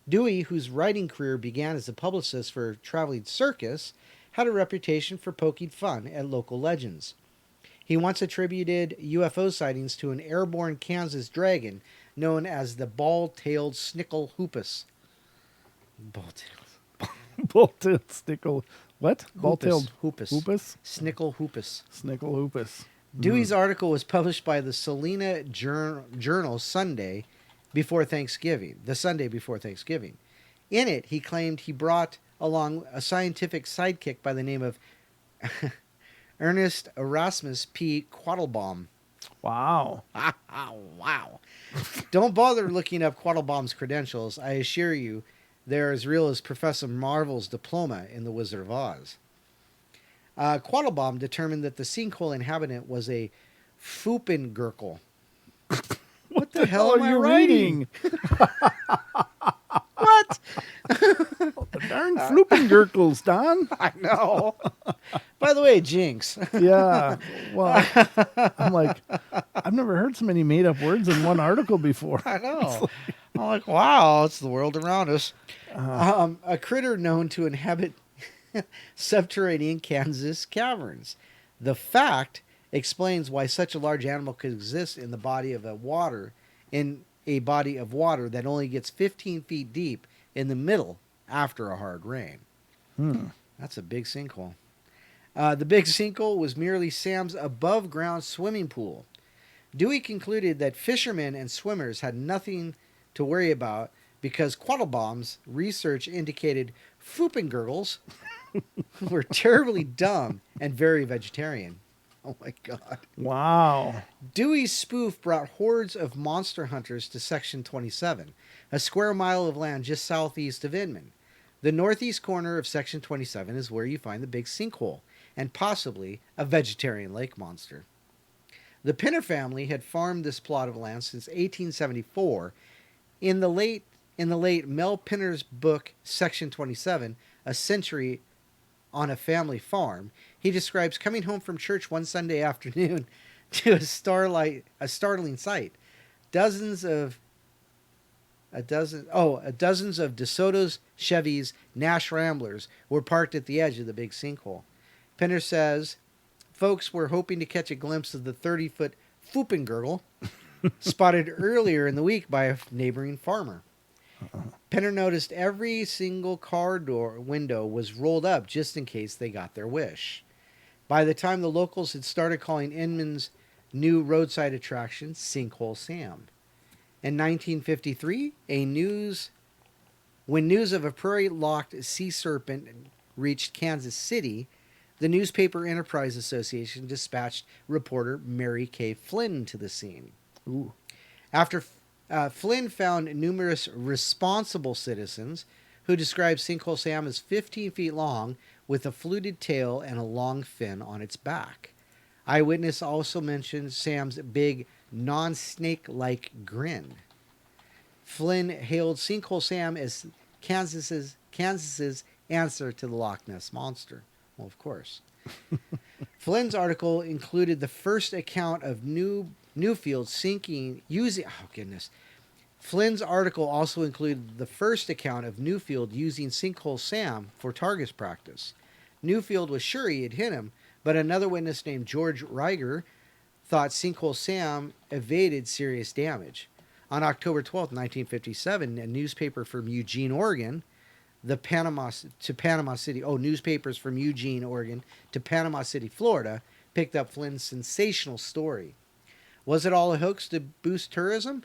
Dewey, whose writing career began as a publicist for Traveling Circus, had a reputation for poking fun at local legends. He once attributed UFO sightings to an airborne Kansas dragon known as the ball-tailed snickle hoopus. Ball-tailed snickle. What? Ball-tailed hoopus. Hoopus? Snickle hoopus. Snickle hoopus. Dewey's article was published by the Salina Journal the Sunday before Thanksgiving. In it, he claimed he brought along a scientific sidekick by the name of Ernest Erasmus P. Quattlebaum. Wow. Wow. Don't bother looking up Quattlebaum's credentials. I assure you, they're as real as Professor Marvel's diploma in The Wizard of Oz. Quattlebaum determined that the sinkhole inhabitant was a Foopengurkel. What the hell are you reading? What? The darn Floopengurkels, Don. I know. By the way, Jinx. Yeah. Well, I'm like, I've never heard so many made-up words in one article before. I know. I'm like, wow, it's the world around us. A critter known to inhabit subterranean Kansas caverns. The fact explains why such a large animal could exist in a body of water that only gets 15 feet deep in the middle after a hard rain. That's a big sinkhole. The big sinkhole was merely Sam's above-ground swimming pool. Dewey concluded that fishermen and swimmers had nothing to worry about because Quattlebaum's research indicated Foopengurkels were terribly dumb and very vegetarian. Oh my God. Wow. Dewey's spoof brought hordes of monster hunters to Section 27, a square mile of land just southeast of Inman. The northeast corner of Section 27 is where you find the big sinkhole and possibly a vegetarian lake monster. The Pinner family had farmed this plot of land since 1874. In the late Mel Pinner's book Section 27, A Century on a Family Farm, he describes coming home from church one Sunday afternoon to a startling sight. Dozens of DeSoto's, Chevys, Nash Ramblers were parked at the edge of the big sinkhole. Pinner says folks were hoping to catch a glimpse of the 30-foot Foopengurgle spotted earlier in the week by a neighboring farmer. Pinner noticed every single car door window was rolled up just in case they got their wish. By the time the locals had started calling Inman's new roadside attraction Sinkhole Sam. In 1953, when news of a prairie-locked sea serpent reached Kansas City, the Newspaper Enterprise Association dispatched reporter Mary K. Flynn to the scene. Ooh. After Flynn found numerous responsible citizens who described Sinkhole Sam as 15 feet long with a fluted tail and a long fin on its back. Eyewitness also mentioned Sam's big, non-snake-like grin. Flynn hailed Sinkhole Sam as Kansas's answer to the Loch Ness Monster. Well, of course. Flynn's article included the first account of Newfield sinking using... Oh, goodness. Flynn's article also included the first account of Newfield using Sinkhole Sam for target practice. Newfield was sure he had hit him, but another witness named George Reiger thought Sinkhole Sam evaded serious damage. On October 12, 1957, a newspaper from Eugene, Oregon, newspapers from Eugene, Oregon to Panama City, Florida, picked up Flynn's sensational story. Was it all a hoax to boost tourism?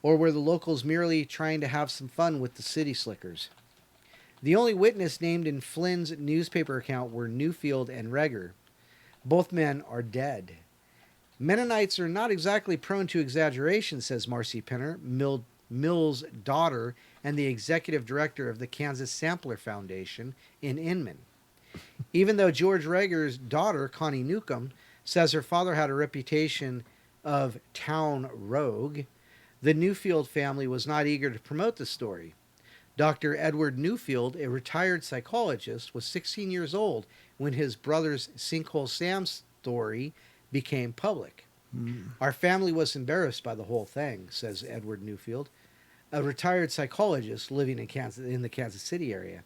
Or were the locals merely trying to have some fun with the city slickers? The only witness named in Flynn's newspaper account were Newfield and Reger. Both men are dead. Mennonites are not exactly prone to exaggeration, says Marcy Pinner, Mill's daughter and the executive director of the Kansas Sampler Foundation in Inman. Even though George Reger's daughter, Connie Newcomb, says her father had a reputation of town rogue, the Newfield family was not eager to promote the story. Dr. Edward Newfield, a retired psychologist, was 16 years old when his brother's Sinkhole Sam story became public. Our family was embarrassed by the whole thing, says Edward Newfield, a retired psychologist living in the Kansas City area.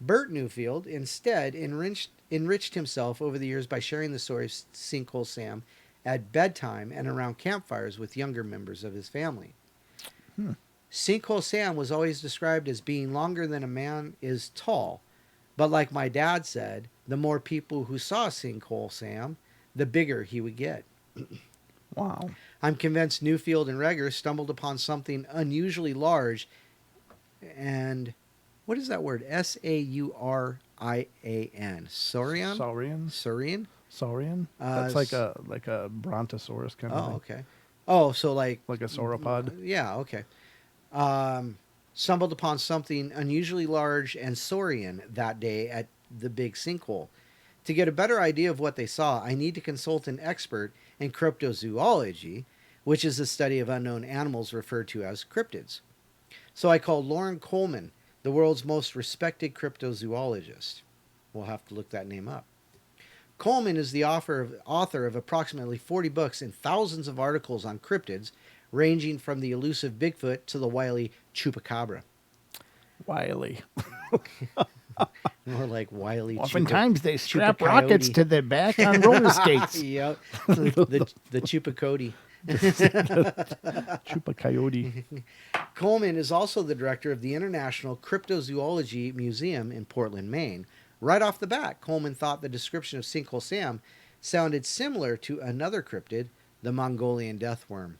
Bert Newfield instead enriched himself over the years by sharing the story of Sinkhole Sam at bedtime and around campfires with younger members of his family. Sinkhole Sam was always described as being longer than a man is tall, but like my dad said, the more people who saw Sinkhole Sam, the bigger he would get. Wow. I'm convinced Newfield and Reger stumbled upon something unusually large and... What is that word? Saurian? Saurian? Saurian? Saurian? Saurian? That's like a brontosaurus kind of Oh, thing. okay. Oh, so like Like a sauropod. Yeah, okay. Stumbled upon something unusually large and saurian that day at the big sinkhole. To get a better idea of what they saw, I need to consult an expert in cryptozoology, which is the study of unknown animals referred to as cryptids. So I called Lauren Coleman, the world's most respected cryptozoologist. We'll have to look that name up. Coleman is the author of approximately 40 books and thousands of articles on cryptids, ranging from the elusive Bigfoot to the wily Chupacabra. Wily. More like wily Oftentimes they strap Chupacoyote. rockets to their back on roller skates. Yep. The Chupacody. Chupa Coyote. Coleman is also the director of the International Cryptozoology Museum in Portland, Maine. Right off the bat, Coleman thought the description of Sinkhole Sam sounded similar to another cryptid, the Mongolian deathworm.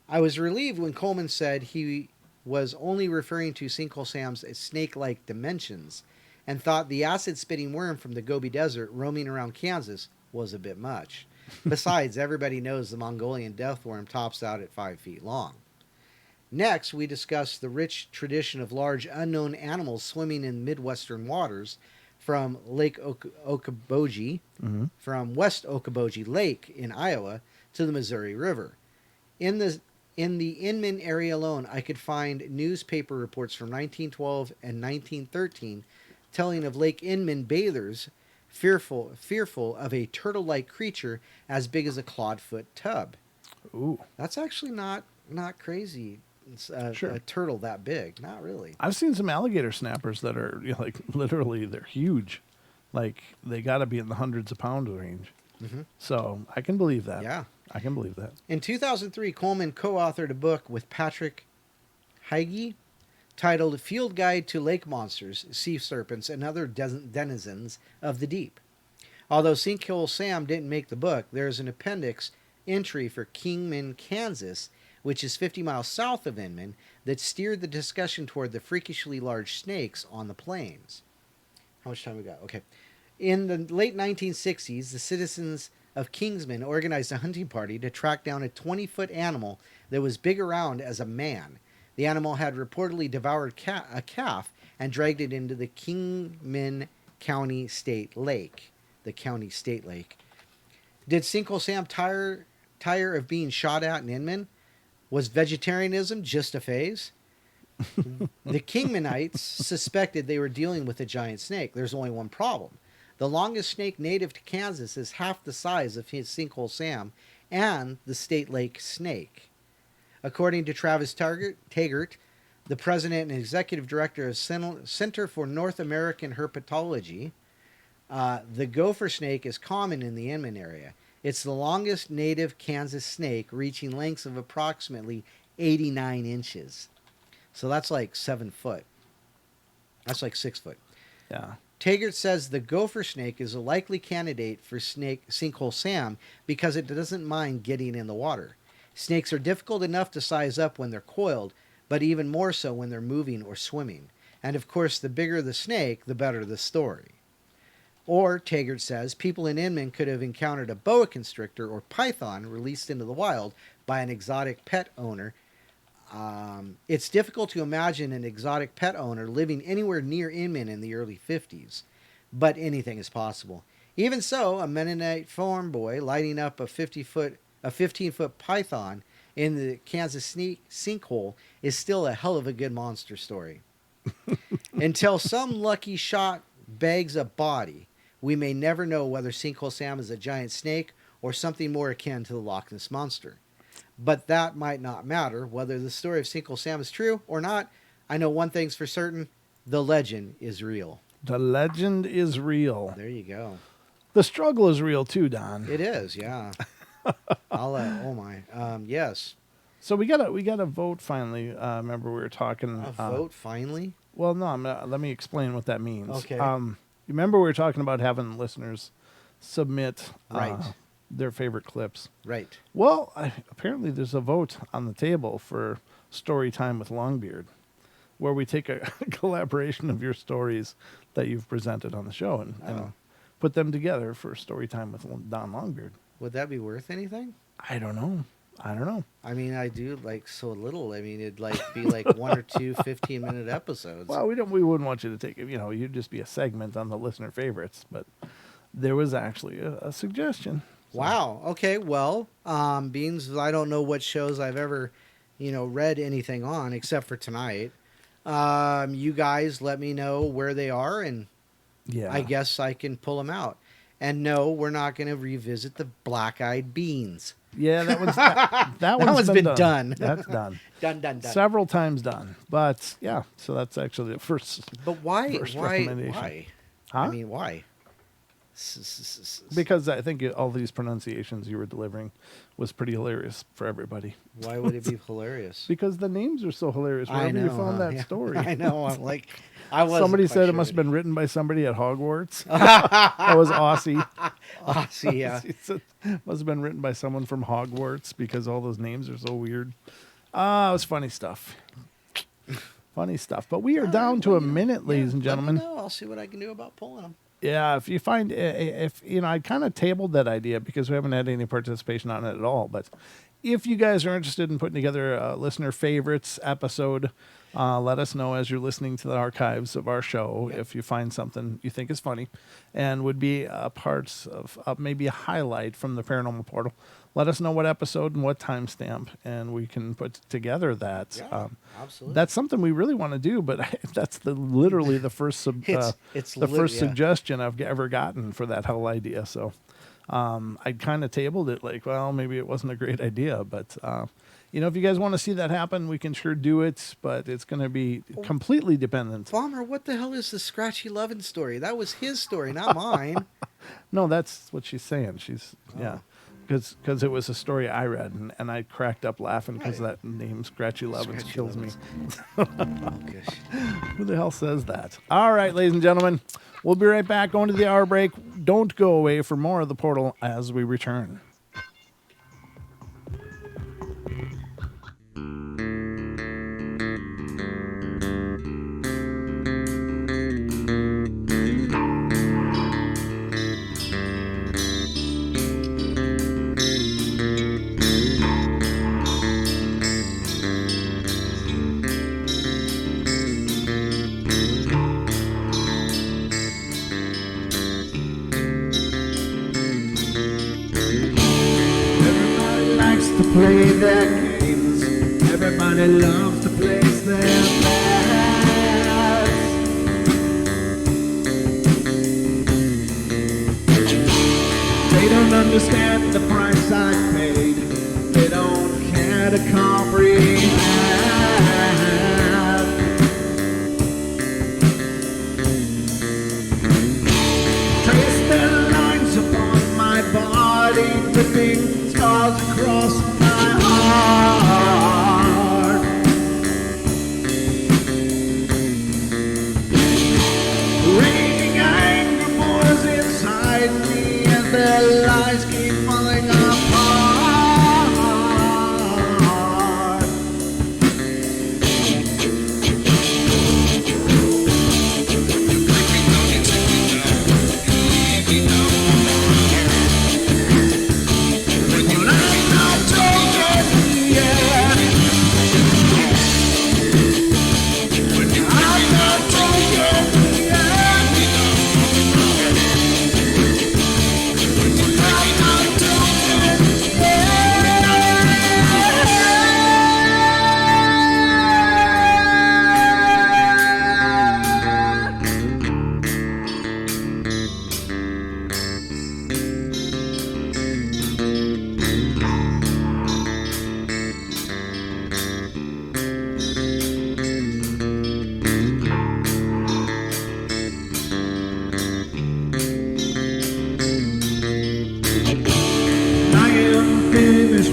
I was relieved when Coleman said he was only referring to Sinkhole Sam's snake-like dimensions and thought the acid-spitting worm from the Gobi Desert roaming around Kansas was a bit much. Besides, everybody knows the Mongolian deathworm tops out at 5 feet long. Next, we discuss the rich tradition of large unknown animals swimming in Midwestern waters from Lake Okoboji, from West Okoboji Lake in Iowa to the Missouri River. In the Inman area alone, I could find newspaper reports from 1912 and 1913 telling of Lake Inman bathers fearful of a turtle-like creature as big as a clawed-foot tub. Ooh. That's actually not crazy. It's Sure. a turtle that big. Not really. I've seen some alligator snappers that are like literally they're huge. Like they got to be in the hundreds of pounds range. Mhm. So I can believe that. Yeah. I can believe that. In 2003, Coleman co-authored a book with Patrick Heige titled Field Guide to Lake Monsters, Sea Serpents, and Other Denizens of the Deep. Although Sinkhole Sam didn't make the book, there is an appendix entry for Kingman, Kansas, which is 50 miles south of Inman, that steered the discussion toward the freakishly large snakes on the plains. How much time we got? Okay. In the late 1960s, the citizens of Kingsman organized a hunting party to track down a 20-foot animal that was big around as a man. The animal had reportedly devoured a calf and dragged it into the Kingman County State Lake. The County State Lake. Did Sinkhole Sam tire of being shot at in Inman? Was vegetarianism just a phase? The Kingmanites suspected they were dealing with a giant snake. There's only one problem. The longest snake native to Kansas is half the size of his Sinkhole Sam and the State Lake snake. According to Travis Taggart, the president and executive director of Center for North American Herpetology, the gopher snake is common in the Inman area. It's the longest native Kansas snake, reaching lengths of approximately 89 inches. So that's like 7 foot. That's like 6 foot. Yeah. Taggart says the gopher snake is a likely candidate for Sinkhole Sam because it doesn't mind getting in the water. Snakes are difficult enough to size up when they're coiled, but even more so when they're moving or swimming. And of course, the bigger the snake, the better the story. Or, Taggart says, people in Inman could have encountered a boa constrictor or python released into the wild by an exotic pet owner. It's difficult to imagine an exotic pet owner living anywhere near Inman in the early 50s, but anything is possible. Even so, a Mennonite farm boy lighting up a 15-foot python in the Kansas sinkhole is still a hell of a good monster story. Until some lucky shot bags a body, we may never know whether Sinkhole Sam is a giant snake or something more akin to the Loch Ness Monster. But that might not matter. Whether the story of Sinkhole Sam is true or not, I know one thing's for certain. The legend is real. The legend is real. There you go. The struggle is real too, Don. It is, yeah. Oh my. Yes. So we got a vote finally. Remember we were talking. A vote finally? Well, no. Let me explain what that means. Okay. Remember we were talking about having listeners submit Right. their favorite clips. Right. Well, apparently there's a vote on the table for Story Time with Longbeard, where we take a collaboration of your stories that you've presented on the show and put them together for Story Time with Don Longbeard. Would that be worth anything? I don't know. I mean, I do like so little. I mean, it'd like be like 1 or 2 15-minute episodes. Well, we wouldn't want you to take it. You'd just be a segment on the listener favorites. But there was actually a suggestion. So. Wow. Okay. Well, Beans, I don't know what shows I've ever, read anything on except for tonight. You guys let me know where they are, and yeah, I guess I can pull them out. And no, we're not going to revisit the black-eyed beans. Yeah, that one's been done. That's done. Done. Several times done. But yeah, so that's actually the first. But why? First Why? recommendation. Why? Huh? I mean, why? Because I think all these pronunciations you were delivering was pretty hilarious for everybody. Why would it be hilarious? Because the names are so hilarious. Wherever you found that yeah. story. I know. I'm like, I was. Somebody said it must have been written by somebody at Hogwarts. That was Aussie. Aussie, yeah. He said, must have been written by someone from Hogwarts because all those names are so weird. It was funny stuff. Funny stuff. But we are down to a minute, ladies and Let me gentlemen. know. I'll see what I can do about pulling them. Yeah, if you find, if you know, I kind of tabled that idea because we haven't had any participation on it at all. But if you guys are interested in putting together a listener favorites episode, let us know as you're listening to the archives of our show if you find something you think is funny and would be parts of maybe a highlight from the Paranormal Portal. Let us know what episode and what timestamp, and we can put together that. Yeah, absolutely. That's something we really want to do, but that's literally the first suggestion I've ever gotten for that whole idea. So I kind of tabled it like, well, maybe it wasn't a great idea, but if you guys want to see that happen, we can sure do it, but it's going to be completely dependent. Bomber, what the hell is the Scratchy Lovin' story? That was his story, not mine. No, that's what she's saying. Yeah. Because it was a story I read, and I cracked up laughing because that name Scratchy Lovins kills me. Oh, gosh. Who the hell says that? All right, ladies and gentlemen, we'll be right back going to the hour break. Don't go away for more of the Portal as we return. Play their games. Everybody loves to place their bets. They don't understand the price I paid. They don't care to comprehend. Trace their lines upon my body, dripping scars across my heart. Raging anger pours inside me as their lies keep falling apart.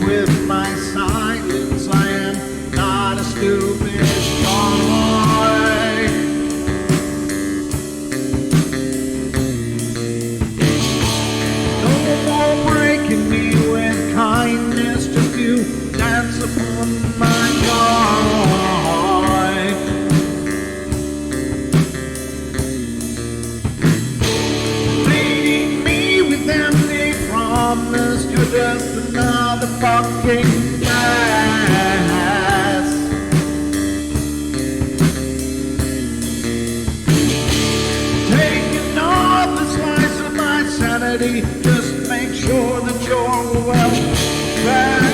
With my silence, I am not a stupid boy. No more breaking me with kindness, just you dance upon my joy. Leading me with empty promise, you're just another fucking mess. Taking off the slice of my sanity, just make sure that you're well fed.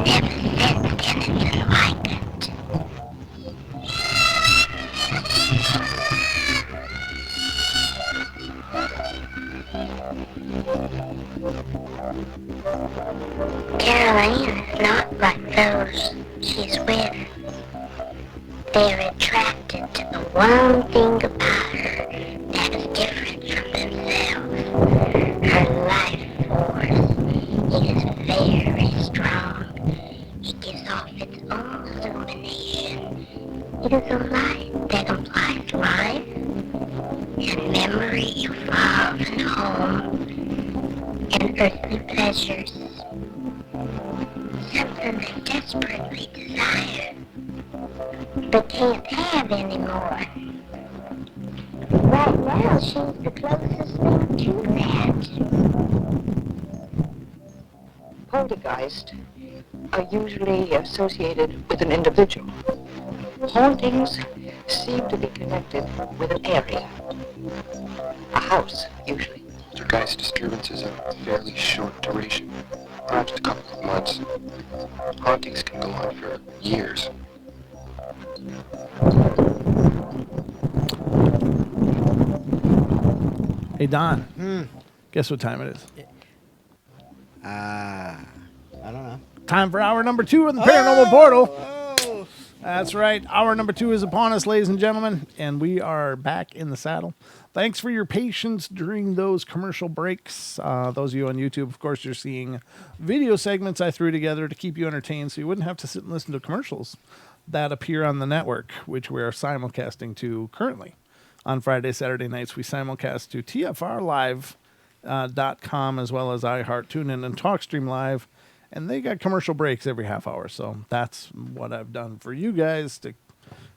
never seen anything like it. Caroline is not like those she's with. They're attracted to the one thing about her that is different from themselves. Her life force is very strong. It gives off its own illumination. It is a light that implies life and memory of love and home and earthly pleasures. Something they desperately desire, but can't have anymore. Right now, she's the closest thing to that. Poltergeists are usually associated with an individual. Hauntings seem to be connected with an area. A house, usually. Poltergeist disturbances have fairly short duration, perhaps a couple of months. Hauntings can go on for years. Hey, Don. Guess what time it is? I don't know. Time for hour number 2 of the Paranormal Portal. Oh. That's right. Hour number 2 is upon us, ladies and gentlemen, and we are back in the saddle. Thanks for your patience during those commercial breaks. Those of you on YouTube, of course, you're seeing video segments I threw together to keep you entertained so you wouldn't have to sit and listen to commercials that appear on the network, which we are simulcasting to currently. On Friday, Saturday nights, we simulcast to TFRlive.com as well as iHeart, TuneIn, and TalkStream Live. And they got commercial breaks every half hour. So that's what I've done for you guys to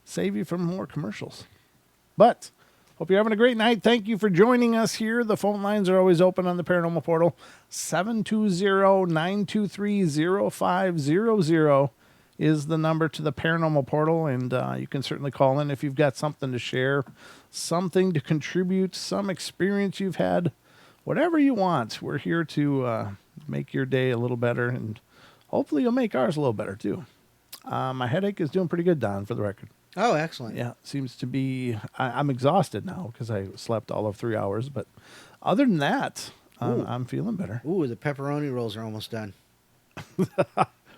save you from more commercials. But hope you're having a great night. Thank you for joining us here. The phone lines are always open on the Paranormal Portal. 720-923-0500 is the number to the Paranormal Portal. And you can certainly call in if you've got something to share, something to contribute, some experience you've had, whatever you want. We're here to make your day a little better, and hopefully you'll make ours a little better too. My headache is doing pretty good, Don, for the record. Oh, excellent. Yeah, seems to be. I'm exhausted now because I slept all of 3 hours, but other than that, I'm feeling better. Ooh, the pepperoni rolls are almost done.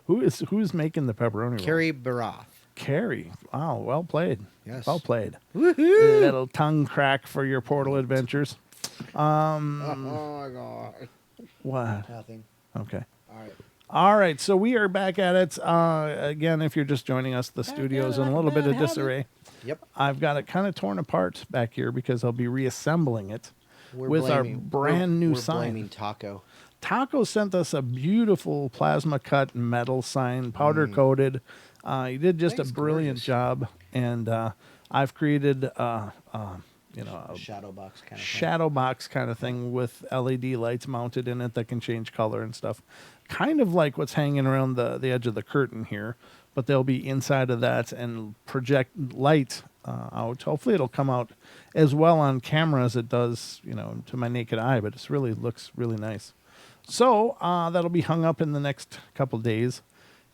Who's making the pepperoni roll? Carrie Baroth. Carrie. Wow, well played. Yes. Well played. Woohoo! Little tongue crack for your portal adventures. Oh my god. What? Nothing. Okay. All right. All right, so we are back at it. Again, if you're just joining us, the studio's in a little bit of disarray. Yep. I've got it kind of torn apart back here because I'll be reassembling it We're with our blaming- brand new we're sign. Blaming Taco. Taco sent us a beautiful plasma cut metal sign, powder coated. He did just Thanks, a brilliant gorgeous. job, and I've created a Shadow box kind of shadow box kind of thing with LED lights mounted in it that can change color and stuff. Kind of like what's hanging around the edge of the curtain here, but they'll be inside of that and project light out. Hopefully it'll come out as well on camera as it does, to my naked eye, but it really looks really nice. So that'll be hung up in the next couple days,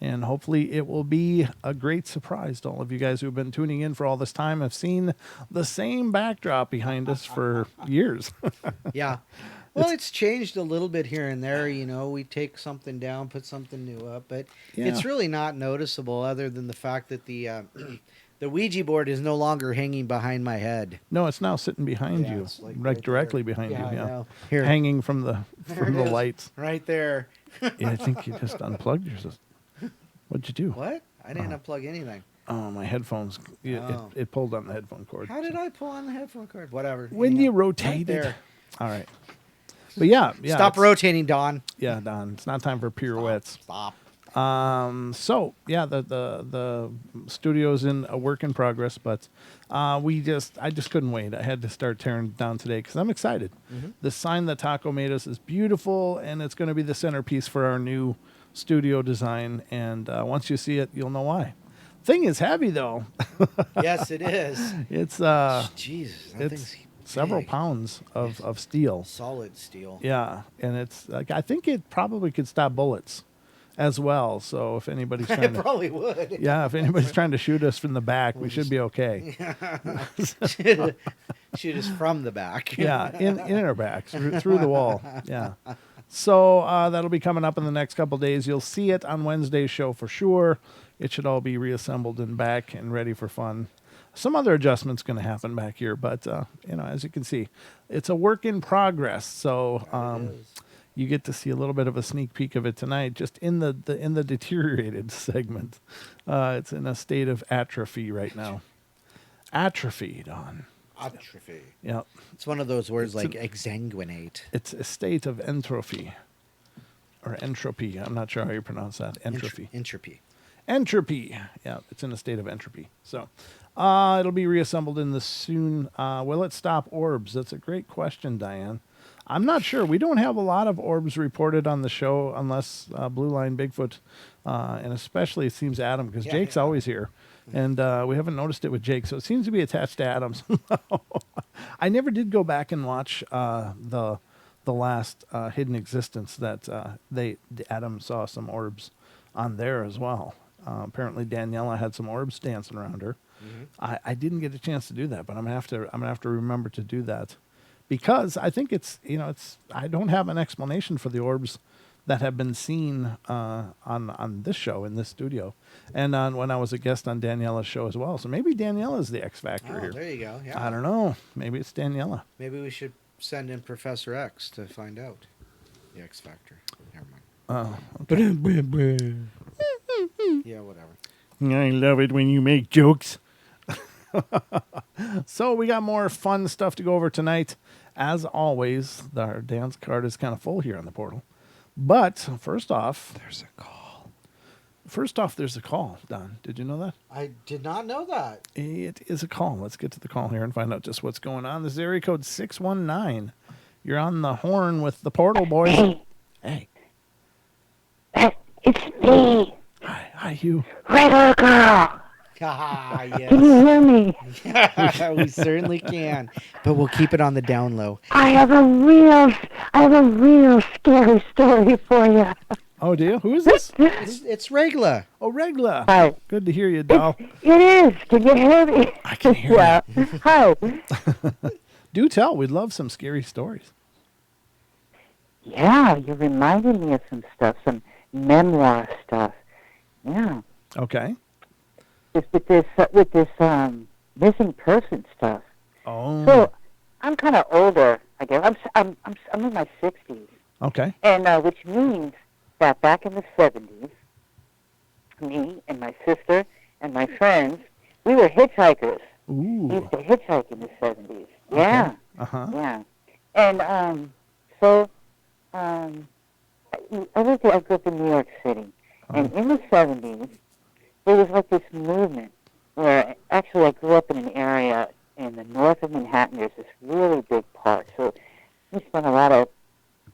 and hopefully it will be a great surprise to all of you guys who've been tuning in for all this time. I've seen the same backdrop behind us for years. Yeah. Well, it's changed a little bit here and there. We take something down, put something new up, but it's really not noticeable other than the fact that the Ouija board is no longer hanging behind my head. No, it's now sitting behind you, it's like right right directly there. behind Yeah, I you. Yeah, know. Here. hanging from the There it is. lights. Right there. Yeah, I think you just unplugged your system. What'd you do? What? I didn't unplug anything. Oh, my headphones. Oh. It pulled on the headphone cord. How did I pull on the headphone cord? Whatever. When Anyhow, you right rotate it. there. All right. But yeah. Stop rotating, Don. Yeah, Don. It's not time for pirouettes. Stop. So yeah, the studio's in a work in progress, but I just couldn't wait. I had to start tearing it down today because I'm excited. The sign that Taco made us is beautiful, and it's going to be the centerpiece for our new studio design. And once you see it, you'll know why. Thing is heavy though. Yes, it is. It's Jesus, that it's thing's several big. pounds of steel. Solid steel. Yeah, and it's like I think it probably could stop bullets. as well. So if anybody's It trying to, probably would. yeah, if anybody's trying to shoot us from the back, we should be okay. Shoot us from the back. Yeah, in our backs, through the wall. Yeah. So that'll be coming up in the next couple days. You'll see it on Wednesday's show for sure. It should all be reassembled and back and ready for fun. Some other adjustments going to happen back here, but as you can see, it's a work in progress. So you get to see a little bit of a sneak peek of it tonight, just in the deteriorated segment. It's in a state of atrophy right now. Atrophy, Don. Atrophy. Yep. It's one of those words like exsanguinate. It's a state of entropy. Or entropy. I'm not sure how you pronounce that. Entropy. Entropy. Entropy. Yeah, it's in a state of entropy. So it'll be reassembled in the soon. Will it stop orbs? That's a great question, Diane. I'm not sure. We don't have a lot of orbs reported on the show unless Blue Line Bigfoot, and especially it seems Adam, because Jake's always here. And we haven't noticed it with Jake, so it seems to be attached to Adam somehow. I never did go back and watch the last Hidden Existence that Adam saw some orbs on there as well. Apparently Daniela had some orbs dancing around her. Mm-hmm. I didn't get a chance to do that, but I'm gonna have to remember to do that, because I think it's I don't have an explanation for the orbs that have been seen on this show in this studio, and when I was a guest on Daniela's show as well. So maybe Daniela's the X Factor here. There you go. Yeah. I don't know. Maybe it's Daniela. Maybe we should send in Professor X to find out the X Factor. Never mind. Oh, okay. Yeah, whatever. I love it when you make jokes. So we got more fun stuff to go over tonight. As always, our dance card is kind of full here on the portal. But first off, there's a call. There's a call, Don. Did you know that? I did not know that. It is a call. Let's get to the call here and find out just what's going on. This is area code 619. You're on the horn with the portal boys. Hey. It's me, Hi, Hugh. Riddle Girl. Ah, yes. Can you hear me? We certainly can, but we'll keep it on the down low. I have a real scary story for you. Oh, do you? Who is this? It's Regla. Oh, Regla. Hi. Good to hear you, doll. It is. Can you hear me? I can hear you. Hi. Do tell. We'd love some scary stories. Yeah, you reminded me of some stuff, some memoir stuff. Yeah. Okay. Just with this missing person stuff. Oh. So I'm kind of older, I guess. I'm in my 60s. Okay. And which means that back in the 70s, me and my sister and my friends, we were hitchhikers. Ooh. We used to hitchhike in the 70s. Yeah. Uh-huh. Yeah. And I grew up in New York City. And in the 70s, there was like this movement where actually I grew up in an area in the north of Manhattan. There's this really big park. So we spent a lot of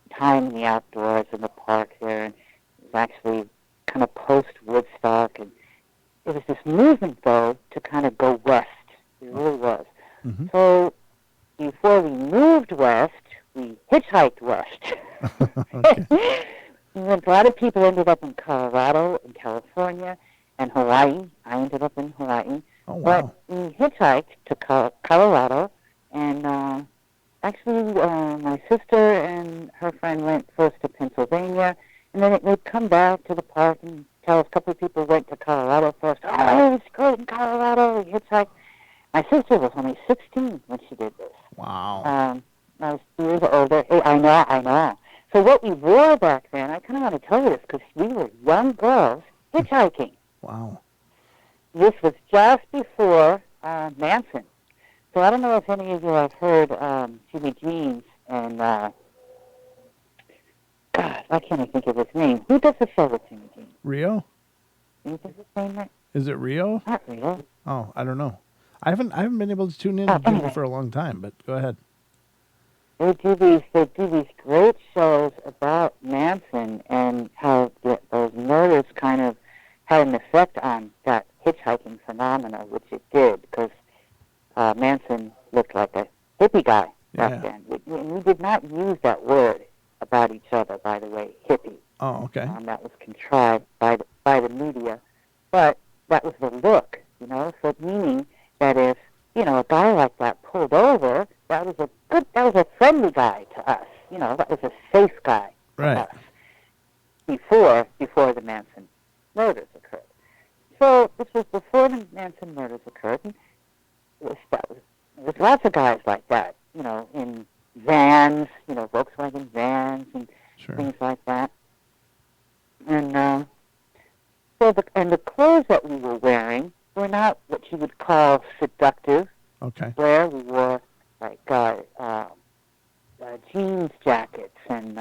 time in the outdoors in the park there. And it was actually kind of post-Woodstock. And it was this movement, though, to kind of go west. It really was. Mm-hmm. So before we moved west, we hitchhiked west. Okay. A lot of people ended up in Colorado and California and Hawaii. I ended up in Hawaii. Oh, wow. But we hitchhiked to Colorado, and actually my sister and her friend went first to Pennsylvania, and then they'd come back to the park and tell us a couple of people went to Colorado first. Oh, it was great in Colorado. We hitchhiked. My sister was only 16 when she did this. Wow. I was years older. Hey, I know. So what we wore back then, I kind of want to tell you this because we were young girls hitchhiking. Wow. This was just before Manson. So I don't know if any of you have heard Jimmy Jeans and, God, why can't I think of his name? Who does the show with Jimmy Jeans? Rio? Is his name right? Is it Rio? Not Rio. Oh, I don't know. I haven't been able to tune in to Jimmy anyway. for a long time, but go ahead. They do these great shows about Manson and how those murders kind of had an effect on that hitchhiking phenomena, which it did, because Manson looked like a hippie guy back then. We did not use that word about each other, by the way, hippie. Oh, okay. That was contrived murders occurred. So this was before the Manson murders occurred, and there's lots of guys like that, in vans, Volkswagen vans and Sure. things like that. And the clothes that we were wearing were not what you would call seductive. Okay. Where we wore like jeans jackets, and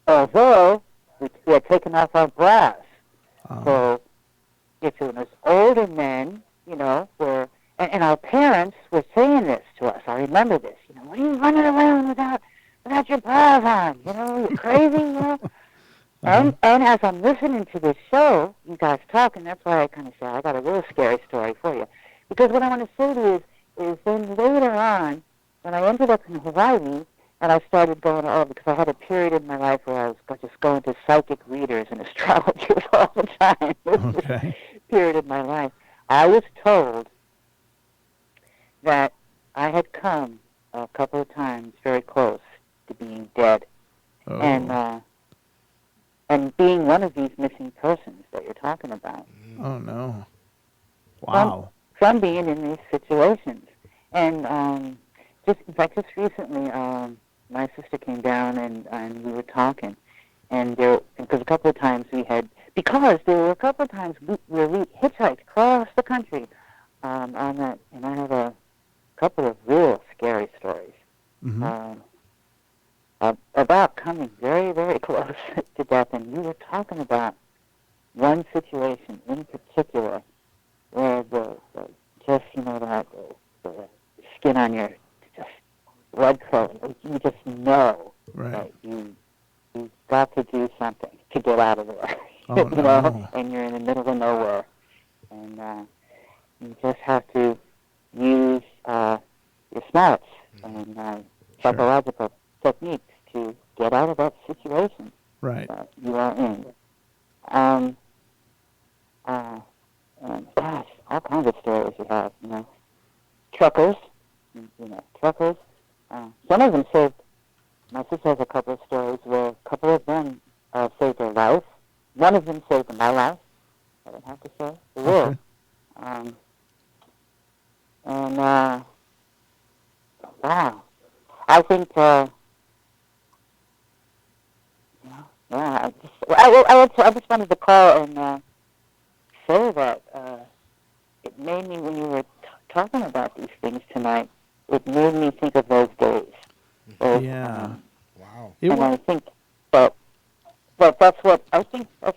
although we had taken off our bras, so if it was older men, were and our parents were saying this to us. I remember this. What are you running around without your bras on? You're crazy. And as I'm listening to this show, you guys talking, that's why I kind of say I got a real scary story for you. Because what I want to say to you is then later on, when I ended up in Hawaii, and I started going because I had a period in my life where I was just going to psychic readers and astrologers all the time. Okay. Period of my life. I was told that I had come a couple of times very close to being dead. Oh. And being one of these missing persons that you're talking about. Oh, no. Wow. From being in these situations. And just recently, my sister came down and we were talking. And because a couple of times because there were a couple of times where we hitchhiked across the country on that, and I have a couple of real scary stories. About coming very, very close to death, and you were talking about one situation in particular where the skin on your just blood flow, you just know that you got to do something to get out of there, Oh, no. and you're in the middle of nowhere, and you just have to use your smarts and psychological techniques to get out of that situation that you are in. And gosh, all kinds of stories you have, Truckers, truckers. Some of them saved, my sister has a couple of stories where a couple of them saved her life. One of them saved my life, I don't have to say. They will. Wow. I think, I just wanted to call and say that it made me, when you were talking about these things tonight, it made me think of those days. Yeah. Wow. I think that's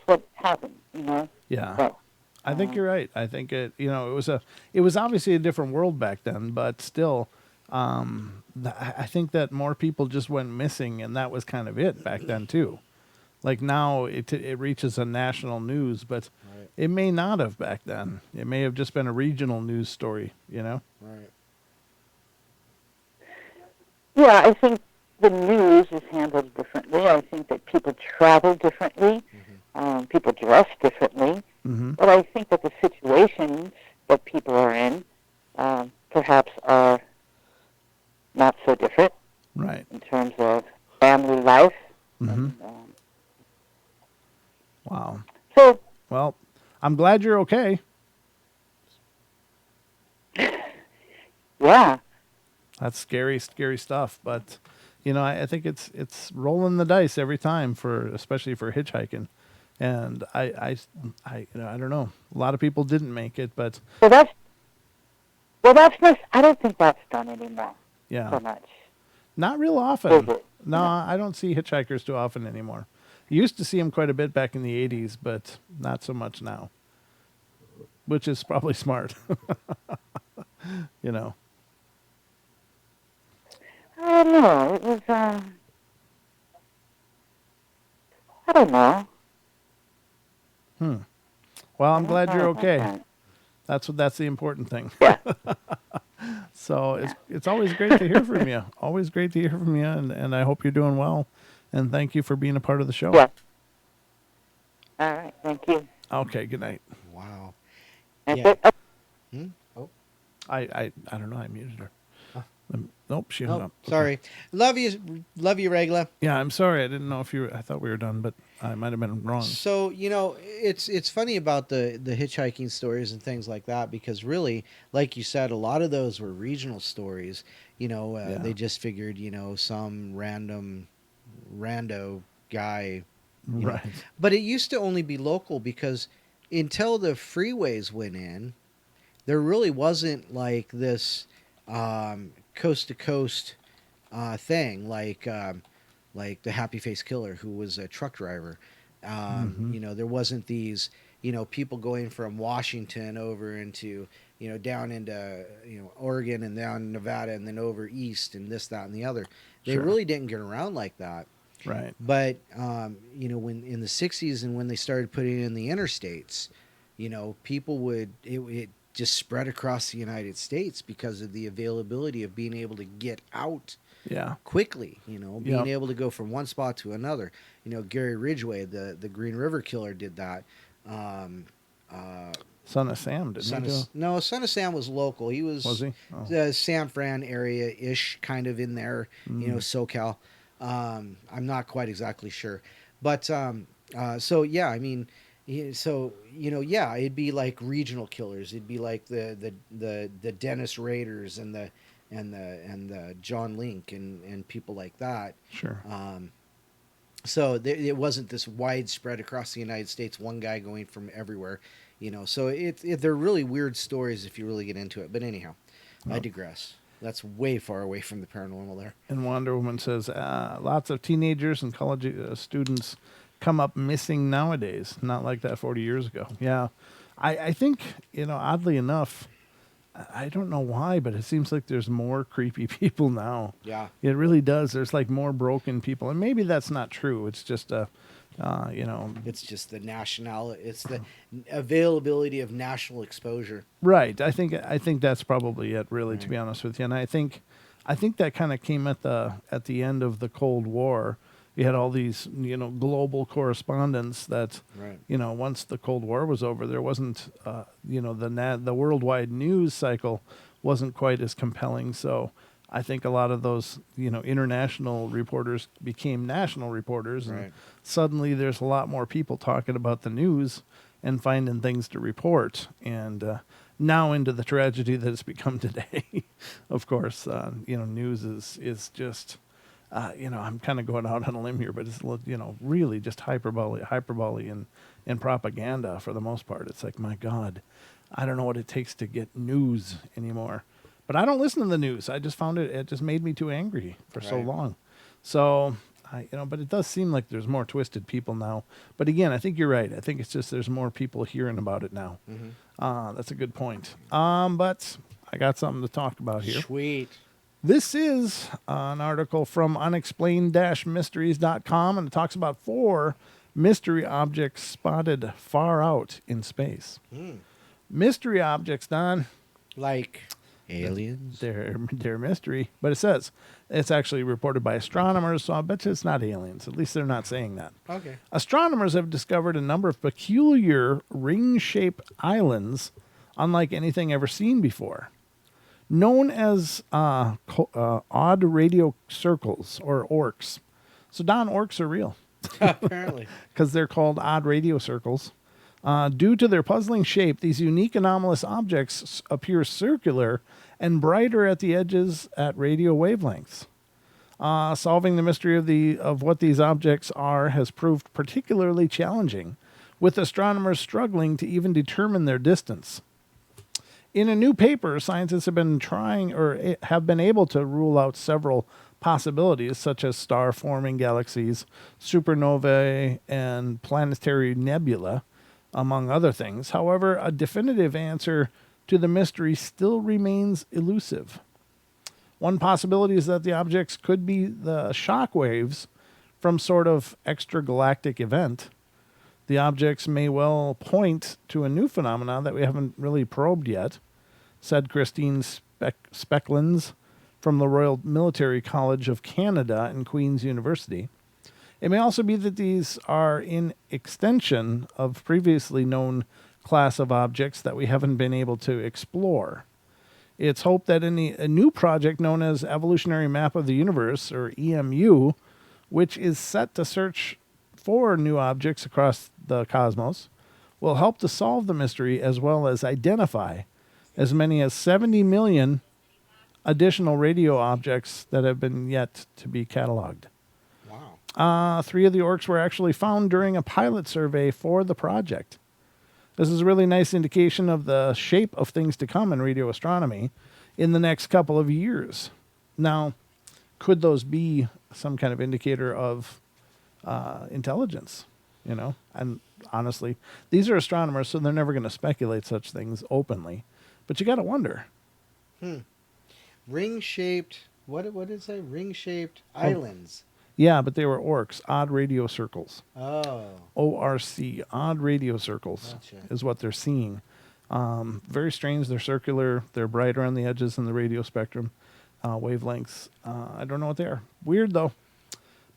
what happened, Yeah. But, I think you're right. I think it was obviously a different world back then, but still, I think that more people just went missing, and that was kind of it back then too. Like now, it reaches a national news, but it may not have back then. It may have just been a regional news story, Right. Yeah, I think the news is handled differently. I think that people travel differently. People dress differently. But I think that the situations that people are in perhaps are not so different. Right. In terms of family life. Wow. So, well, I'm glad you're okay. Yeah. That's scary, scary stuff. But, I think it's rolling the dice every time especially for hitchhiking. And I don't know. A lot of people didn't make it, but that's not, I don't think that's done anymore. Yeah. So much. Not real often. No, I don't see hitchhikers too often anymore. Used to see them quite a bit back in the 80s, but not so much now. Which is probably smart. I don't know. It was, I don't know. Well, I'm glad you're okay. That's the important thing. Yeah. So it's always great to hear from you. Always great to hear from you, and I hope you're doing well. And thank you for being a part of the show. Yeah. All right. Thank you. Okay. Good night. Wow. That's Yeah. it. Oh. I don't know. I muted her. Nope, she hung Oh, up. Okay. sorry. Love you, Regla. Yeah, I'm sorry. I didn't know if you were, I thought we were done, but I might have been wrong. So it's funny about the hitchhiking stories and things like that, because really, like you said, a lot of those were regional stories. Yeah. They just figured some random rando guy. Right. But it used to only be local, because until the freeways went in, there really wasn't like this coast to coast thing, like the Happy Face Killer, who was a truck driver. There wasn't these people going from Washington over into down into Oregon and down Nevada and then over east and this, that, and the other. They Sure. really didn't get around like that. Right. But when in the 60s and when they started putting in the interstates, people would it just spread across the United States because of the availability of being able to get out Yeah. quickly, being Yep. able to go from one spot to another. Gary Ridgway, the Green River Killer, did that. Son of Sam, didn't he do? No, Son of Sam was local. He was Was he? Oh. the San Fran area ish, kind of in there, SoCal. I'm not quite exactly sure, but so yeah, I mean, it'd be like regional killers. It'd be like the Dennis Raiders and the John Link and people like that. Sure. So it wasn't this widespread across the United States, one guy going from everywhere, So they're really weird stories if you really get into it. But anyhow, I digress. That's way far away from the paranormal there. And Wonder Woman says, lots of teenagers and college students come up missing nowadays. Not like that 40 years ago. Yeah. I think, oddly enough, I don't know why, but it seems like there's more creepy people now. Yeah. It really does. There's like more broken people. And maybe that's not true. It's just It's just it's the availability of national exposure. Right. I think that's probably it, really, to be honest with you. And I think that kind of came at the end of the Cold War. You had all these, global correspondence that, Right. Once the Cold War was over, there wasn't, the worldwide news cycle wasn't quite as compelling. So I think a lot of those, international reporters became national reporters. And Right. suddenly there's a lot more people talking about the news and finding things to report. And now into the tragedy that it's become today. Of course, news is just, I'm kind of going out on a limb here, but it's, really just hyperbole and propaganda for the most part. It's like, my God, I don't know what it takes to get news anymore. But I don't listen to the news. I just found it just made me too angry for so Right. long. So, but it does seem like there's more twisted people now. But again, I think you're right. I think it's just there's more people hearing about it now. That's a good point. But I got something to talk about here. Sweet. This is an article from unexplained-mysteries.com, and it talks about 4 mystery objects spotted far out in space. Mystery objects, Don, Like aliens. they're mystery, but it says it's actually reported by astronomers, so I bet you it's not aliens. At least they're not saying that. Okay. Astronomers have discovered a number of peculiar ring-shaped islands unlike anything ever seen before. Known as odd radio circles, or orcs. So, Don, orcs are real Apparently. because they're called odd radio circles. Due to their puzzling shape, these unique anomalous objects appear circular and brighter at the edges at radio wavelengths. Solving the mystery of what these objects are has proved particularly challenging, with astronomers struggling to even determine their distance. In a new paper, scientists have been able to rule out several possibilities, such as star-forming galaxies, supernovae, and planetary nebula, among other things. However, a definitive answer to the mystery still remains elusive. One possibility is that the objects could be the shock waves from sort of extragalactic event. The objects may well point to a new phenomenon that we haven't really probed yet, said Christine Specklins from the Royal Military College of Canada and Queen's University. It may also be that these are in extension of previously known class of objects that we haven't been able to explore. It's hoped that a new project known as Evolutionary Map of the Universe, or EMU, which is set to search for new objects across the cosmos, will help to solve the mystery as well as identify as many as 70 million additional radio objects that have been yet to be cataloged. Wow. 3 of the orcs were actually found during a pilot survey for the project. This is a really nice indication of the shape of things to come in radio astronomy in the next couple of years. Now, could those be some kind of indicator of intelligence? You know, and honestly, these are astronomers, so they're never going to speculate such things openly. But you got to wonder. Ring-shaped, what is that? Ring-shaped islands. Yeah, but they were orcs, odd radio circles. Oh. ORC, odd radio circles, Gotcha. is what they're seeing. Very strange. They're circular. They're brighter on the edges in the radio spectrum. Wavelengths. I don't know what they are. Weird, though.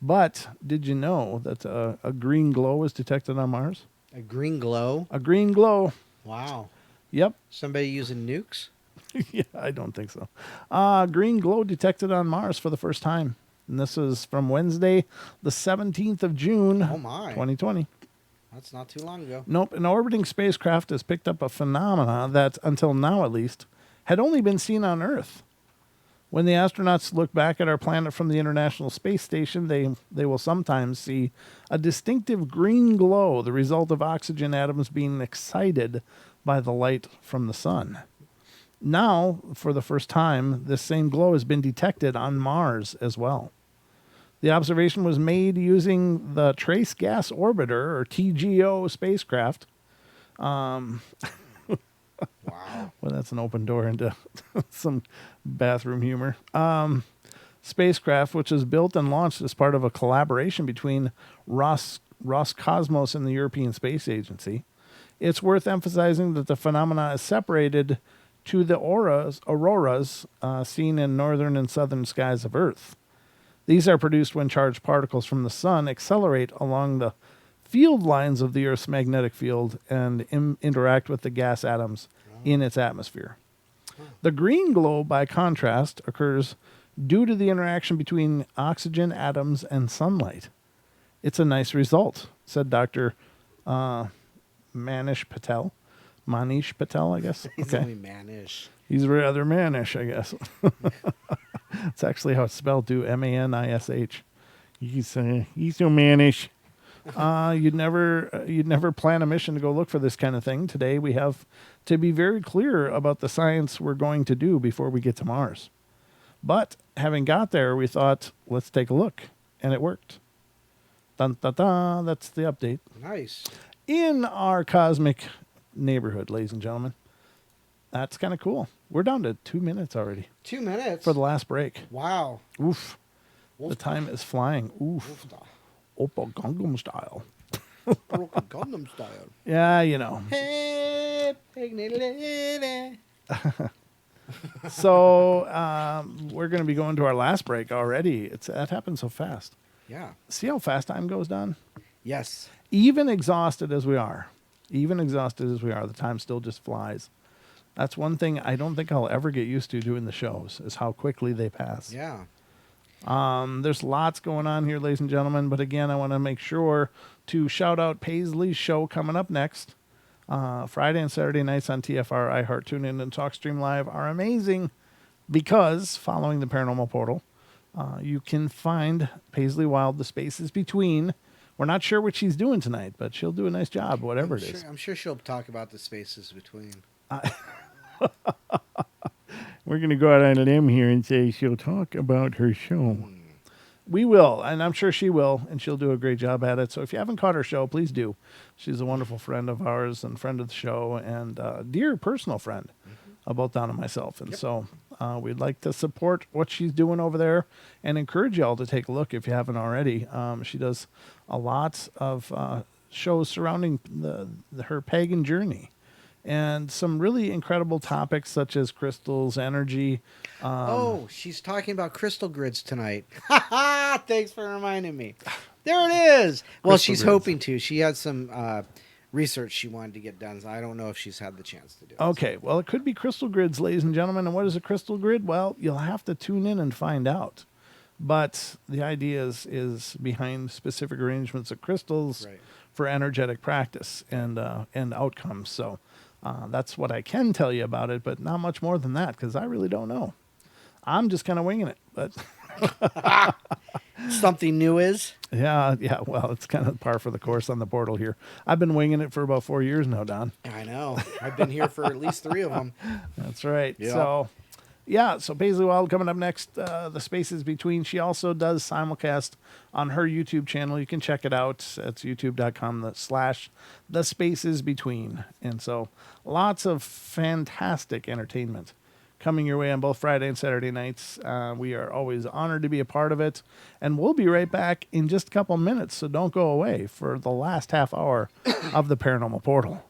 But did you know that a green glow was detected on Mars? A green glow? A green glow. Wow. Yep. Somebody using nukes? Yeah, I don't think so. Green glow detected on Mars for the first time. And this is from Wednesday, the 17th of June, Oh, my. 2020. That's not too long ago. Nope, an orbiting spacecraft has picked up a phenomena that, until now at least, had only been seen on Earth. When the astronauts look back at our planet from the International Space Station, they will sometimes see a distinctive green glow, the result of oxygen atoms being excited by the light from the sun. Now, for the first time, this same glow has been detected on Mars as well. The observation was made using the Trace Gas Orbiter, or TGO, spacecraft. Wow. Well, that's an open door into some bathroom humor. Spacecraft, which was built and launched as part of a collaboration between Roscosmos and the European Space Agency. It's worth emphasizing that the phenomena is separated to the auroras seen in northern and southern skies of Earth. These are produced when charged particles from the sun accelerate along the field lines of the Earth's magnetic field and interact with the gas atoms in its atmosphere. The green glow, by contrast, occurs due to the interaction between oxygen atoms and sunlight. It's a nice result, said Dr. Manish Patel, I guess. He's only mannish. He's rather mannish, I guess. It's actually how it's spelled, too, M-A-N-I-S-H. He's so mannish. You'd never plan a mission to go look for this kind of thing. Today we have to be very clear about the science we're going to do before we get to Mars. But having got there, we thought, let's take a look. And it worked. Dun, dun, dun. That's the update. Nice. In our cosmic neighborhood, ladies and gentlemen. That's kind of cool. We're down to 2 minutes already 2 minutes? for the last break. Wow. Oof. The time is flying. Oof. Oppa Gangnam Style. Gundam style. Yeah, you know. Hey, pregnant lady. So we're going to be going to our last break already. That happened so fast. Yeah. See how fast time goes, Don? Yes. Even exhausted as we are, the time still just flies. That's one thing I don't think I'll ever get used to doing the shows, is how quickly they pass. Yeah. There's lots going on here, ladies and gentlemen. But again, I want to make sure to shout out Paisley's show coming up next. Friday and Saturday nights on TFR, iHeart, TuneIn, and TalkStream Live are amazing because following the Paranormal Portal, you can find Paisley Wild, the spaces between. We're not sure what she's doing tonight, but she'll do a nice job, whatever it is. I'm sure she'll talk about the spaces between. We're going to go out on a limb here and say she'll talk about her show. We will, and I'm sure she will, and she'll do a great job at it. So if you haven't caught her show, please do. She's a wonderful friend of ours and friend of the show and a dear personal friend of both Don and myself. And so we'd like to support what she's doing over there and encourage you all to take a look if you haven't already. She does a lot of shows surrounding her pagan journey. And some really incredible topics such as crystals, energy. She's talking about crystal grids tonight. Thanks for reminding me. There it is. Well, she's hoping to. She had some research she wanted to get done. So I don't know if she's had the chance to do it. Okay, well, it could be crystal grids, ladies and gentlemen. And what is a crystal grid? Well, you'll have to tune in and find out. But the idea is behind specific arrangements of crystals Right. for energetic practice and outcomes. So that's what I can tell you about it, but not much more than that because I really don't know. I'm just kind of winging it, but Something new is? yeah. Well, it's kind of par for the course on the portal here. I've been winging it for about 4 years now, Don. I know. I've been here for at least 3 of them. That's right. Yeah. So, so Paisley Wild coming up next, The Spaces Between. She also does simulcast on her YouTube channel. You can check it out. It's youtube.com/The Spaces Between. And so lots of fantastic entertainment coming your way on both Friday and Saturday nights. We are always honored to be a part of it. And we'll be right back in just a couple minutes, so don't go away for the last half hour of the Paranormal Portal.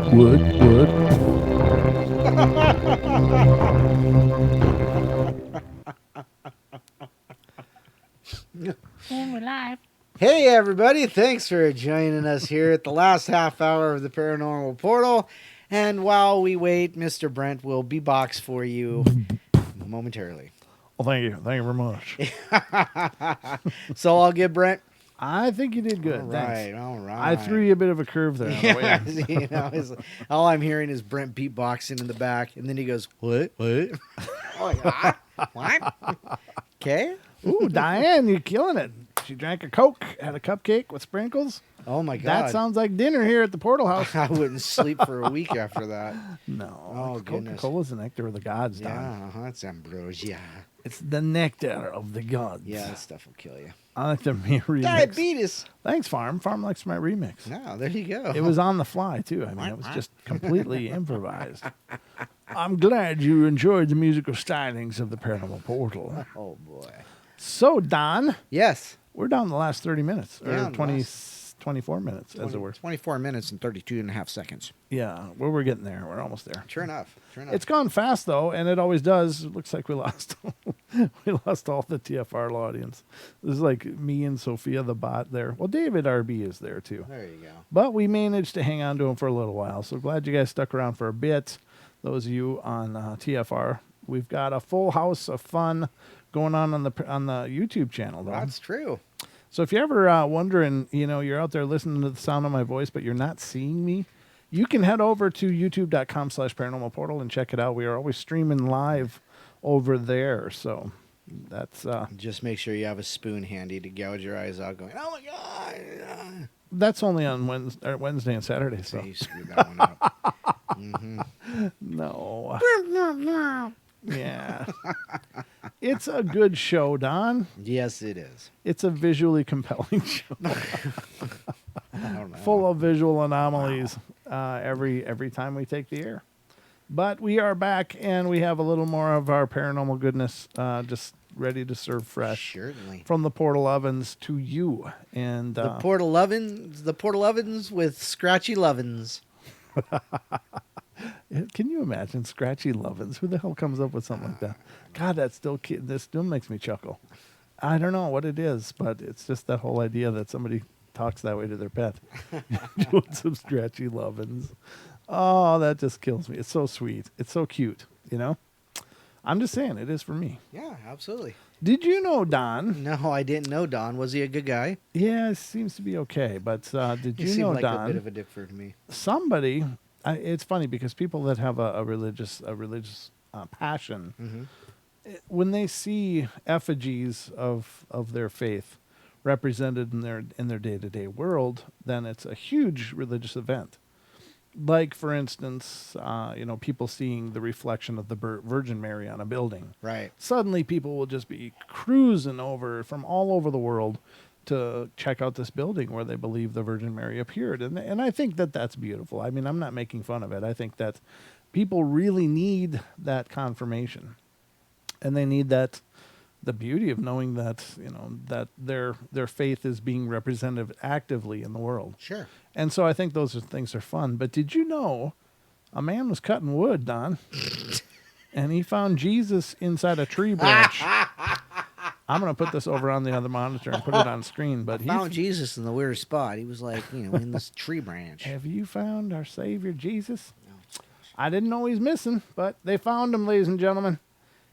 And we're live. Hey, everybody. Thanks for joining us here at the last half hour of the Paranormal Portal. And while we wait, Mr. Brent will be boxed for you momentarily. Well, thank you. Thank you very much. So I'll give Brent. I think you did good. All Thanks. right, all right. I threw you a bit of a curve there on the way Yeah, in. you know, all I'm hearing is Brent beatboxing in the back, and then he goes, "What? What? Oh, yeah. What? Okay. Ooh, Diane, you're killing it. She drank a Coke, had a cupcake with sprinkles. Oh my God. That sounds like dinner here at the Portal House. I wouldn't sleep for a week after that. No. Oh, goodness. Coca-Cola's the nectar of the gods, Don. Yeah, that's ambrosia. It's the nectar of the gods. Yeah, that stuff will kill you. I like the remix. Diabetes. Thanks, Farm. Farm likes my remix. No, there you go. It was on the fly, too. I mean, it was just completely improvised. I'm glad you enjoyed the musical stylings of the Paranormal Portal. Oh boy. So, Don, Yes. we're down the last 30 minutes, or Yeah, 24 minutes, as it were. 24 minutes and 32 and a half seconds. Yeah, well, we're getting there. We're almost there. Sure enough. Sure enough. It's gone fast, though, and it always does. It looks like we lost we lost all the TFR audience. This is like me and Sophia the bot there. Well, David RB is there, too. There you go. But we managed to hang on to him for a little while, so glad you guys stuck around for a bit. Those of you on TFR, we've got a full house of fun going on the YouTube channel, though. That's true. So if you're ever wondering, you're out there listening to the sound of my voice, but you're not seeing me, you can head over to youtube.com/paranormalportal and check it out. We are always streaming live over there. So that's Just make sure you have a spoon handy to gouge your eyes out going, oh my God. that's only on Wednesday and Saturday. So You screwed that one up. Mm-hmm. no. Yeah. It's a good show, Don. Yes, it is. It's a visually compelling show. I don't know. Full of visual anomalies every time we take the air. But we are back, and we have a little more of our paranormal goodness just ready to serve fresh Certainly. from the portal ovens to you. And The portal ovens with scratchy lovins. can you imagine Scratchy Lovins? Who the hell comes up with something like that? God, this still makes me chuckle. I don't know what it is, but it's just that whole idea that somebody talks that way to their pet. Doing some Scratchy Lovins. Oh, that just kills me. It's so sweet. It's so cute, I'm just saying, it is for me. Yeah, absolutely. Did you know, Don? No, I didn't know Don. Was he a good guy? Yeah, it seems to be okay. But did He you seemed know, like Don? a bit of a dick for me. Somebody, it's funny because people that have a religious passion, Mm-hmm. when they see effigies of their faith represented in their day-to-day world, then it's a huge religious event. Like, for instance, people seeing the reflection of the Virgin Mary on a building. Right. Suddenly people will just be cruising over from all over the world to check out this building where they believe the Virgin Mary appeared. And I think that that's beautiful. I mean, I'm not making fun of it. I think that people really need that confirmation. And they need the beauty of knowing that, that their faith is being represented actively in the world. Sure. And so I think those things are fun. But did you know a man was cutting wood, Don, and he found Jesus inside a tree branch? I'm going to put this over on the other monitor and put it on screen. But he Found Jesus in the weird spot. He was like, in this tree branch. Have you found our Savior Jesus? I didn't know he's missing, but they found him, ladies and gentlemen.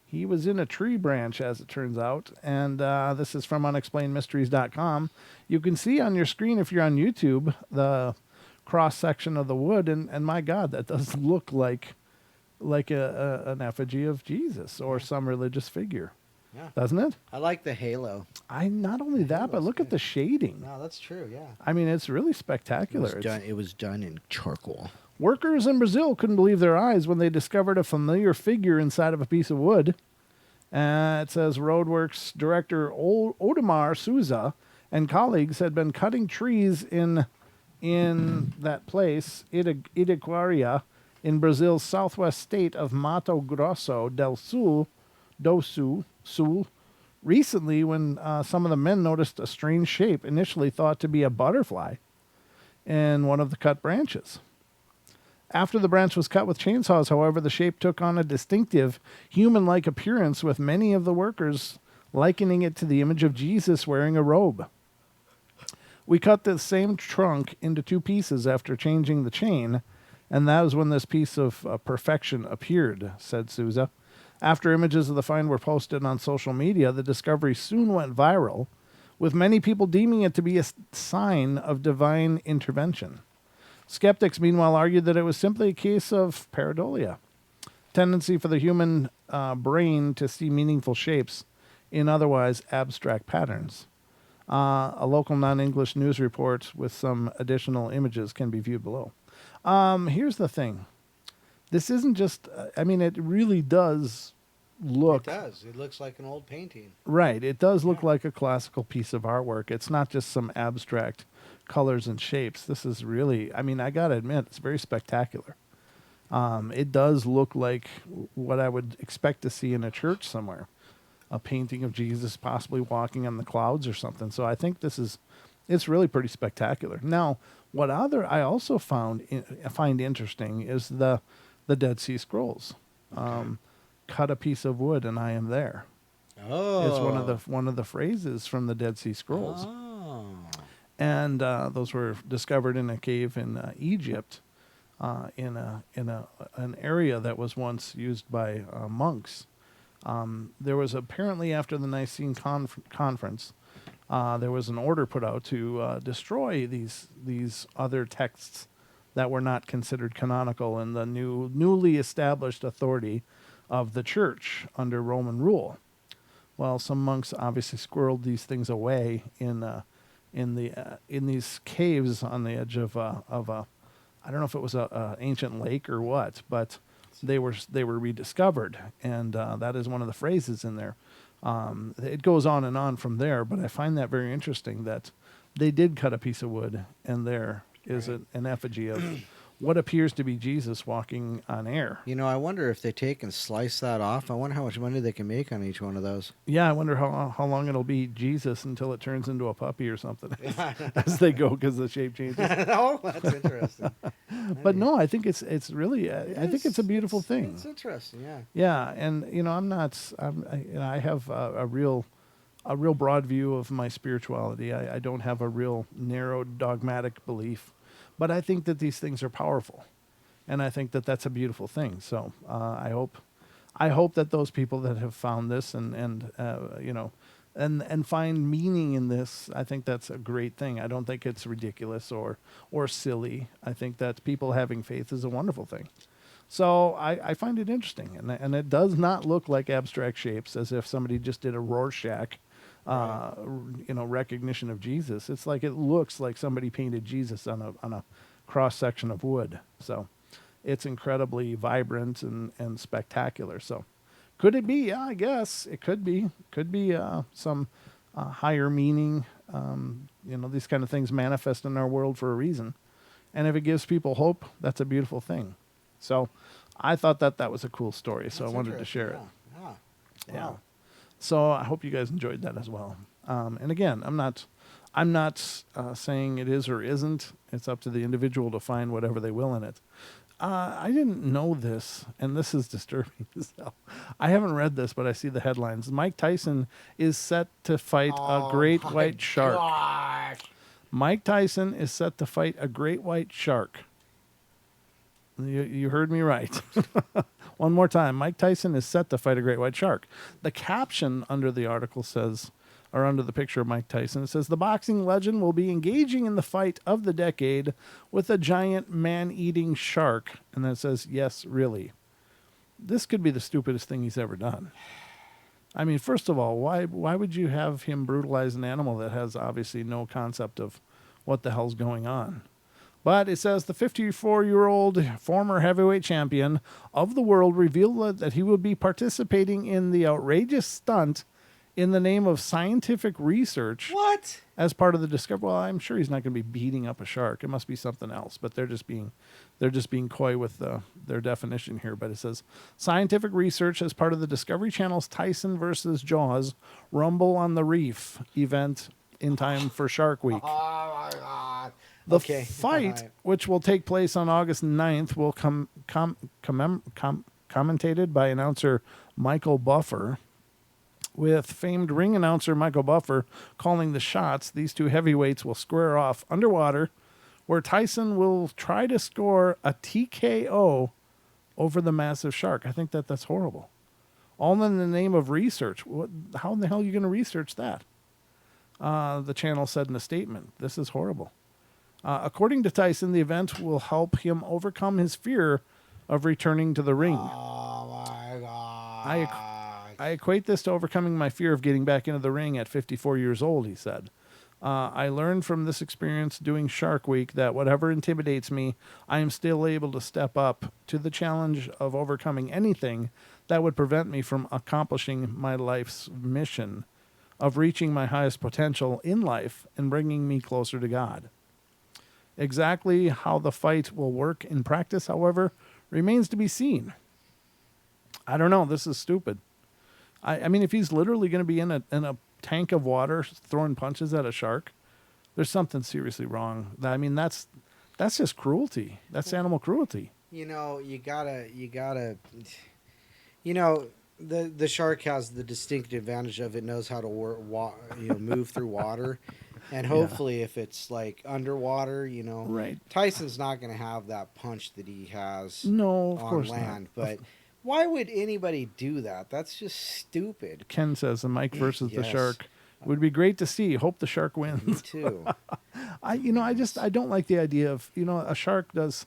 He was in a tree branch, as it turns out, and this is from unexplainedmysteries.com. You can see on your screen, if you're on YouTube, the cross-section of the wood, and my God, that does look like an effigy of Jesus or some religious figure, doesn't it? I like the halo. Not only that, but look at the shading. No, that's true, yeah. I mean, it's really spectacular. It was done in charcoal. Workers in Brazil couldn't believe their eyes when they discovered a familiar figure inside of a piece of wood. It says Roadworks director Odemar Souza and colleagues had been cutting trees in that place, Itaquaria, in Brazil's southwest state of Mato Grosso do Sul, recently when some of the men noticed a strange shape, initially thought to be a butterfly, in one of the cut branches. After the branch was cut with chainsaws, however, the shape took on a distinctive human-like appearance, with many of the workers likening it to the image of Jesus wearing a robe. We cut the same trunk into 2 pieces after changing the chain, and that was when this piece of perfection appeared, said Souza. After images of the find were posted on social media, the discovery soon went viral, with many people deeming it to be a sign of divine intervention. Skeptics, meanwhile, argued that it was simply a case of pareidolia, tendency for the human brain to see meaningful shapes in otherwise abstract patterns. A local non-English news report with some additional images can be viewed below. Here's the thing. This isn't just, it really does look... It does. It looks like an old painting. Right. It does look like a classical piece of artwork. It's not just some abstract colors and shapes. This is really, I got to admit, it's very spectacular. It does look like what I would expect to see in a church somewhere. A painting of Jesus possibly walking on the clouds or something. So I think it's really pretty spectacular. Now, what I also find interesting is the Dead Sea Scrolls. Cut a piece of wood and I am there. Oh. It's one of the phrases from the Dead Sea Scrolls. Oh. And those were discovered in a cave in Egypt, in an area that was once used by monks. There was apparently, after the Nicene Conference, there was an order put out to destroy these other texts that were not considered canonical in the newly established authority of the church under Roman rule. Well, some monks obviously squirreled these things away in these caves on the edge of a I don't know if it was a ancient lake or what, but they were rediscovered, and that is one of the phrases in there. It goes on and on from there, but I find that very interesting that they did cut a piece of wood, and there is an effigy of what appears to be Jesus walking on air. I wonder if they take and slice that off. I wonder how much money they can make on each one of those. Yeah, I wonder how long it'll be Jesus until it turns into a puppy or something as they go, because the shape changes. Oh, that's interesting. But no, I think it's really I think it's a beautiful thing. It's interesting, yeah. Yeah, and I have a real broad view of my spirituality. I don't have a real narrow dogmatic belief. But I think that these things are powerful, and I think that that's a beautiful thing. So I hope that those people that have found this and find meaning in this, I think that's a great thing. I don't think it's ridiculous or silly. I think that people having faith is a wonderful thing. So I find it interesting, and it does not look like abstract shapes, as if somebody just did a Rorschach. Recognition of Jesus. It's like, it looks like somebody painted Jesus on a cross section of wood. So it's incredibly vibrant and spectacular. So could it be? Yeah, I guess it could be. Could be some higher meaning. These kind of things manifest in our world for a reason. And if it gives people hope, that's a beautiful thing. So I thought that was a cool story. So I wanted to share it. Yeah. Wow. So I hope you guys enjoyed that as well. And again, I'm not saying it is or isn't. It's up to the individual to find whatever they will in it. I didn't know this, and this is disturbing as hell. I haven't read this, but I see the headlines. Mike Tyson is set to fight a great white shark. Gosh. Mike Tyson is set to fight a great white shark. You heard me right. One more time. Mike Tyson is set to fight a great white shark. The caption under the article says, or under the picture of Mike Tyson, it says, the boxing legend will be engaging in the fight of the decade with a giant man-eating shark. And then it says, yes, really. This could be the stupidest thing he's ever done. I mean, first of all, why would you have him brutalize an animal that has obviously no concept of what the hell's going on? But it says the 54-year-old former heavyweight champion of the world revealed that he would be participating in the outrageous stunt in the name of scientific research. What? As part of the discovery. Well, I'm sure he's not going to be beating up a shark. It must be something else. But they're just being coy with their definition here. But it says scientific research as part of the Discovery Channel's Tyson versus Jaws Rumble on the Reef event in time for Shark Week. Oh my God. The Okay. fight, Alright. which will take place on August 9th, will commentated by announcer Michael Buffer. With famed ring announcer Michael Buffer calling the shots, these two heavyweights will square off underwater, where Tyson will try to score a TKO over the massive shark. I think that's horrible. All in the name of research. How in the hell are you going to research that? The channel said in a statement, "This is horrible." According to Tyson, the event will help him overcome his fear of returning to the ring. Oh my god. I equate this to overcoming my fear of getting back into the ring at 54 years old, he said. I learned from this experience doing Shark Week that whatever intimidates me, I am still able to step up to the challenge of overcoming anything that would prevent me from accomplishing my life's mission of reaching my highest potential in life and bringing me closer to God. Exactly how the fight will work in practice, however, remains to be seen. I don't know. This is stupid. I mean, if he's literally going to be in a tank of water throwing punches at a shark, there's something seriously wrong. I mean, that's just cruelty. That's animal cruelty. You know, you gotta. You know, the shark has the distinct advantage of it knows how to move through water, and hopefully, if it's like underwater, Right. Tyson's not gonna have that punch that he has No, of on course land. not. But why would anybody do that? That's just stupid. Ken says the Mike versus the Yes. shark would be great to see. Hope the shark Me wins. too. I don't like the idea of, a shark does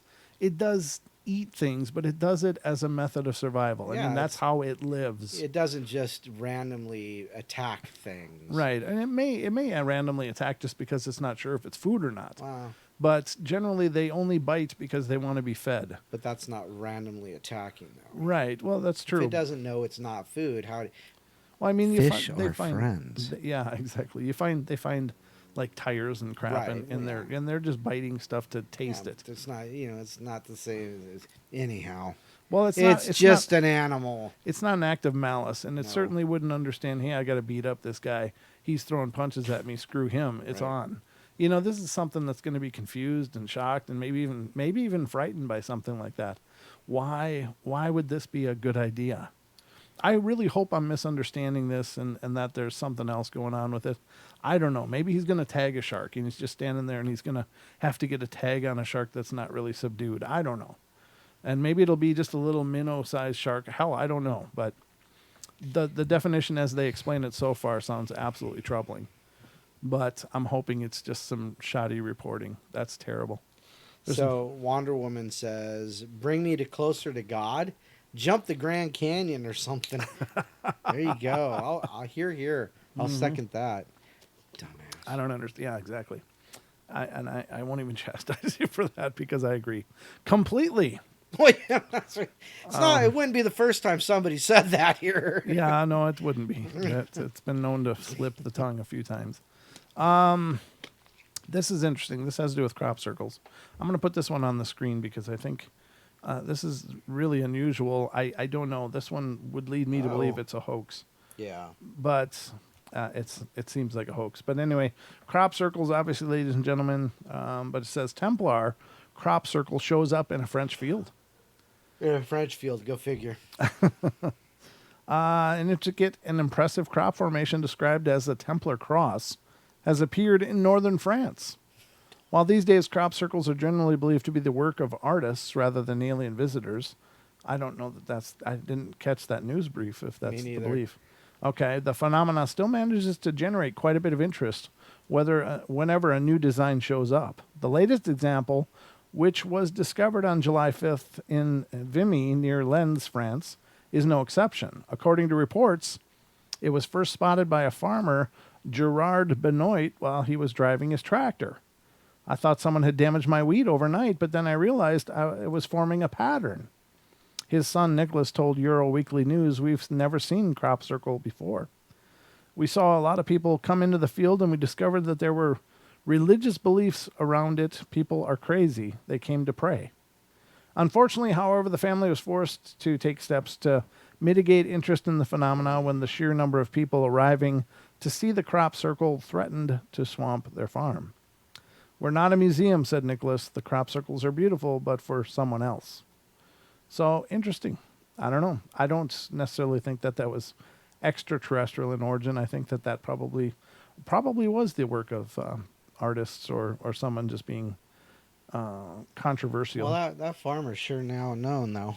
eat things, but it does it as a method of survival. I Yeah, mean, that's how it lives. It doesn't just randomly attack things. Right. And it may randomly attack just because it's not sure if it's food or not. Wow. But generally they only bite because they want to be fed. But that's not randomly attacking, though. Right. Well, that's true. If it doesn't know it's not food, Well, I mean, Fish they are friends. Yeah, exactly. They find like tires and crap, Right, and they're just biting stuff to taste it. It's not, it's not the same as anyhow. Well, It's not, just an animal. It's not an act of malice, and it No. certainly wouldn't understand. Hey, I got to beat up this guy. He's throwing punches at me. Screw him. It's Right. on. This is something that's going to be confused and shocked, and maybe even frightened by something like that. Why would this be a good idea? I really hope I'm misunderstanding this and that there's something else going on with it. I don't know. Maybe he's going to tag a shark and he's just standing there and he's going to have to get a tag on a shark that's not really subdued. I don't know. And maybe it'll be just a little minnow-sized shark. Hell, I don't know. But the definition as they explain it so far sounds absolutely troubling. But I'm hoping it's just some shoddy reporting. That's terrible. So Wonder Woman says, "Bring me closer to God. Jump the Grand Canyon or something." There you go. I'll hear. I'll second that. Dumbass. I don't understand. Yeah, exactly. I won't even chastise you for that because I agree completely. Well, yeah, that's right. It wouldn't be the first time somebody said that here. Yeah, no, it wouldn't be. It's been known to slip the tongue a few times. This is interesting. This has to do with crop circles. I'm going to put this one on the screen because I think this is really unusual. I don't know. This one would lead me to believe it's a hoax. Yeah. But it seems like a hoax. But anyway, crop circles, obviously, ladies and gentlemen. But it says Templar crop circle shows up in a French field. In a French field, go figure. An intricate and impressive crop formation described as the Templar cross has appeared in northern France. While these days crop circles are generally believed to be the work of artists rather than alien visitors, I don't know I didn't catch that news brief if that's the belief. Okay, the phenomena still manages to generate quite a bit of interest whenever a new design shows up. The latest example, which was discovered on July 5th in Vimy near Lens, France, is no exception. According to reports, it was first spotted by a farmer, Gerard Benoit, while he was driving his tractor. I thought someone had damaged my wheat overnight, but then I realized it was forming a pattern. His son, Nicholas, told Euro Weekly News, "We've never seen crop circle before. We saw a lot of people come into the field and we discovered that there were religious beliefs around it. People are crazy. They came to pray." Unfortunately, however, the family was forced to take steps to mitigate interest in the phenomena when the sheer number of people arriving to see the crop circle threatened to swamp their farm. We're not a museum, said Nicholas. The crop circles are beautiful, but for someone else. So interesting. I don't know. I don't necessarily think that that was extraterrestrial in origin. I think that that probably was the work of artists or someone just being controversial. Well, that farmer's sure now known, though,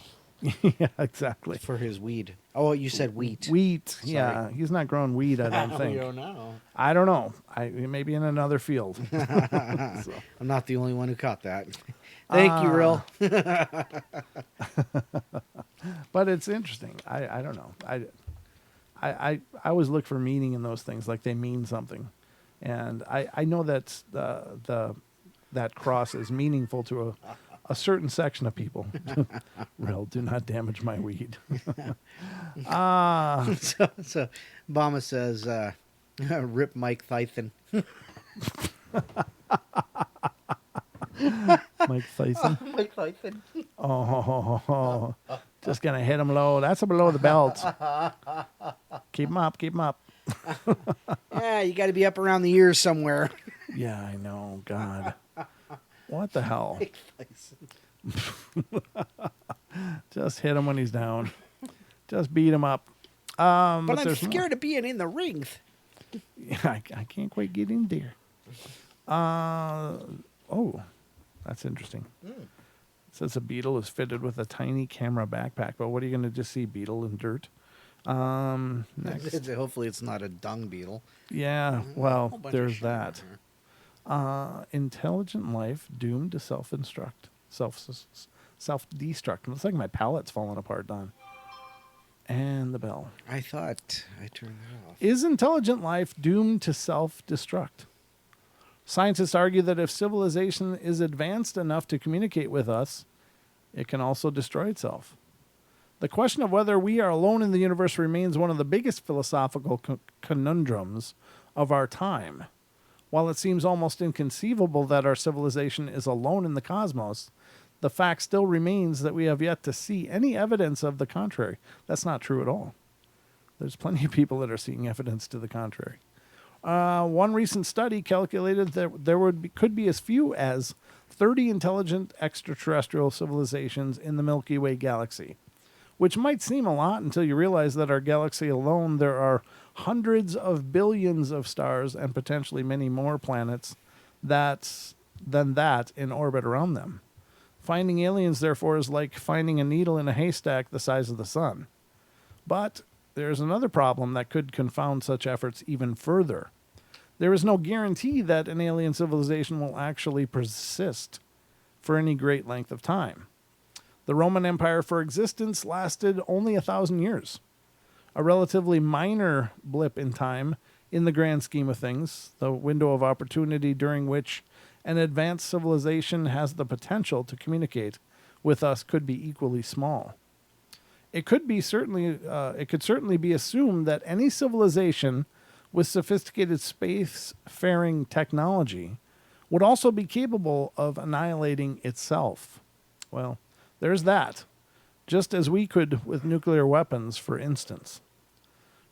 Yeah, exactly. for his weed. Oh, you said wheat. Wheat. Yeah, he's not growing weed, I don't We think. don't know. I don't know. Maybe in another field. So, I'm not the only one who caught that. Thank you, Real. but it's interesting. I don't know. I always look for meaning in those things, like they mean something, and I know that that cross is meaningful to a certain section of people. Real, do not damage my weed. So Obama says, "Rip Mike Tyson." Mike Tyson. Mike Tyson. Oh, just gonna hit him low. That's a below the belt. Keep him up. Keep him up. Yeah, you got to be up around the ears somewhere. Yeah, I know. God, what the hell? Mike Tyson. Just hit him when he's down. Just beat him up. But I'm there's scared of being in the ring. Yeah, I can't quite get in there. Oh, that's interesting. It says a beetle is fitted with a tiny camera backpack. But what are you going to just see, beetle in dirt? Next. Hopefully, it's not a dung beetle. Yeah, well, Whole bunch of there's shit that. Intelligent life doomed to self-destruct. Looks like my palette's falling apart, Don. And the bell. I thought I turned that off. Is intelligent life doomed to self-destruct? Scientists argue that if civilization is advanced enough to communicate with us, it can also destroy itself. The question of whether we are alone in the universe remains one of the biggest philosophical conundrums of our time. While it seems almost inconceivable that our civilization is alone in the cosmos, the fact still remains that we have yet to see any evidence of the contrary. That's not true at all. There's plenty of people that are seeing evidence to the contrary. One recent study calculated that there could be as few as 30 intelligent extraterrestrial civilizations in the Milky Way galaxy, which might seem a lot until you realize that our galaxy alone, there are hundreds of billions of stars and potentially many more planets than that in orbit around them. Finding aliens, therefore, is like finding a needle in a haystack the size of the sun. But there's another problem that could confound such efforts even further. There is no guarantee that an alien civilization will actually persist for any great length of time. The Roman Empire, for existence, lasted only 1,000 years. A relatively minor blip in time in the grand scheme of things, the window of opportunity during which an advanced civilization has the potential to communicate with us could be equally small. It could certainly be assumed that any civilization with sophisticated space-faring technology would also be capable of annihilating itself. Well, there's that, just as we could with nuclear weapons, for instance.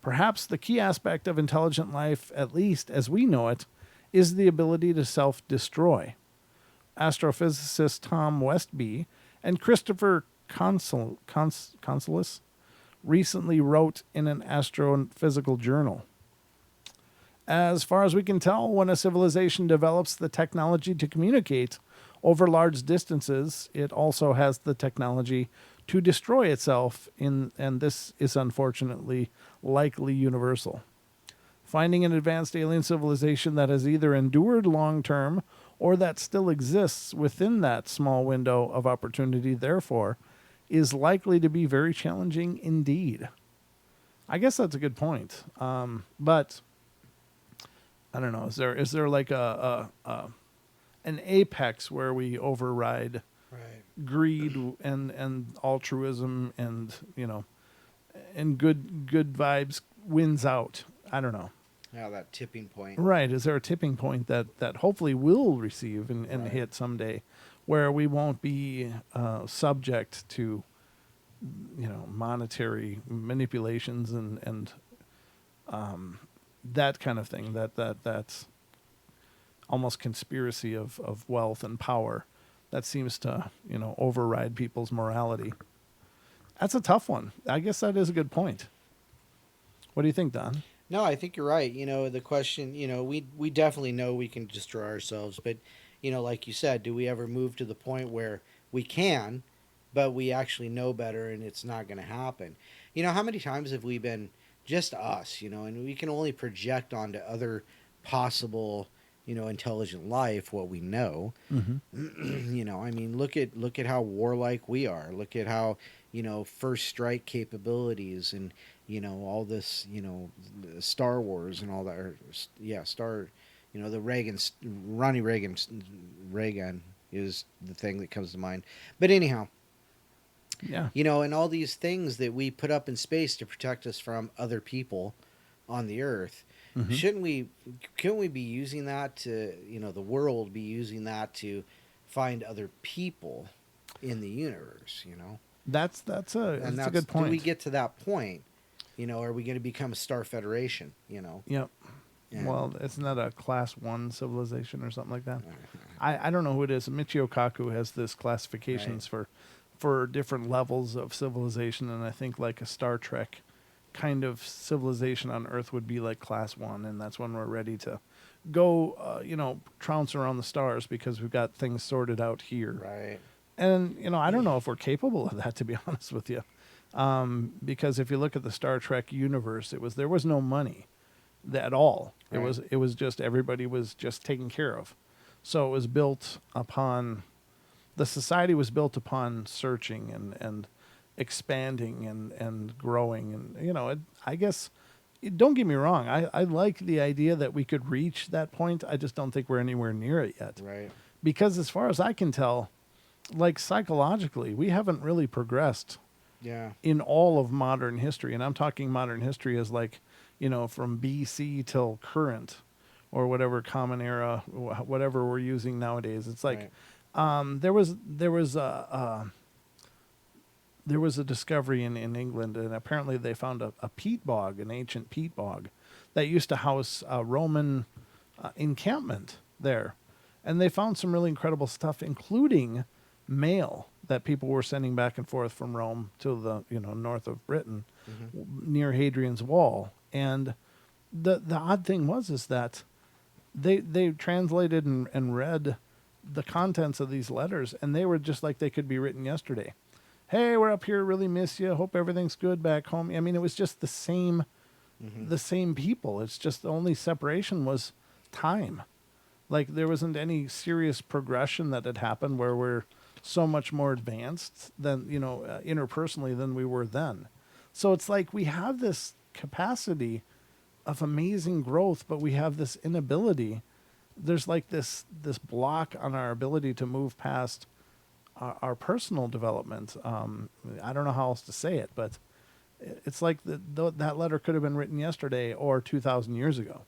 Perhaps the key aspect of intelligent life, at least as we know it, is the ability to self-destroy. Astrophysicist Tom Westby and Christopher Consulis recently wrote in an astrophysical journal. As far as we can tell, when a civilization develops the technology to communicate over large distances, it also has the technology to destroy itself, and this is unfortunately likely universal. Finding an advanced alien civilization that has either endured long-term or that still exists within that small window of opportunity, therefore, is likely to be very challenging indeed. I guess that's a good point. But I don't know. Is there like an apex where we override greed and altruism and and good vibes wins out? I don't know. Yeah, that tipping point. Right. Is there a tipping point that hopefully we'll receive and hit someday where we won't be subject to, monetary manipulations and that kind of thing. That's almost conspiracy of wealth and power that seems to, override people's morality. That's a tough one. I guess that is a good point. What do you think, Don? No, I think you're right. The question, we definitely know we can destroy ourselves, but like you said, do we ever move to the point where we can, but we actually know better and it's not going to happen? How many times have we been just us, and we can only project onto other possible, intelligent life what we know. I mean, look at how warlike we are. Look at how, first strike capabilities and, all this, Star Wars and all that. The Ronnie Reagan is the thing that comes to mind. But anyhow, Yeah. And all these things that we put up in space to protect us from other people on the Earth. Couldn't we be using that to, the world be using that to find other people in the universe, That's a good point. Do we get to that point? Are we going to become a star federation, Yep. Yeah. Well, isn't that a class 1 civilization or something like that? I don't know who it is. Michio Kaku has this classifications for different levels of civilization, and I think like a Star Trek kind of civilization on Earth would be like class 1, and that's when we're ready to go, trounce around the stars because we've got things sorted out here. Right. And, I don't know if we're capable of that, to be honest with you. Because if you look at the Star Trek universe, there was no money at all. Right. It was just everybody was just taken care of. So it was built upon, the society was built upon searching and expanding and growing. And, I guess, don't get me wrong. I like the idea that we could reach that point. I just don't think we're anywhere near it yet. Right. Because as far as I can tell, like psychologically, we haven't really progressed Yeah. in all of modern history. And I'm talking modern history as like, from BC till current or whatever common era, whatever we're using nowadays. It's like, there was a discovery in England, and apparently they found a peat bog, an ancient peat bog that used to house a Roman encampment there. And they found some really incredible stuff, including mail that people were sending back and forth from Rome to the north of Britain, near Hadrian's Wall. And the odd thing is that they translated and read the contents of these letters, and they were just like they could be written yesterday. Hey, we're up here, really miss you. Hope everything's good back home. I mean, it was just the same people. It's just the only separation was time. Like there wasn't any serious progression that had happened where we're so much more advanced than, interpersonally than we were then. So it's like we have this capacity of amazing growth, but we have this inability. There's like this block on our ability to move past our personal development. I don't know how else to say it, but it's like that letter could have been written yesterday or 2,000 years ago.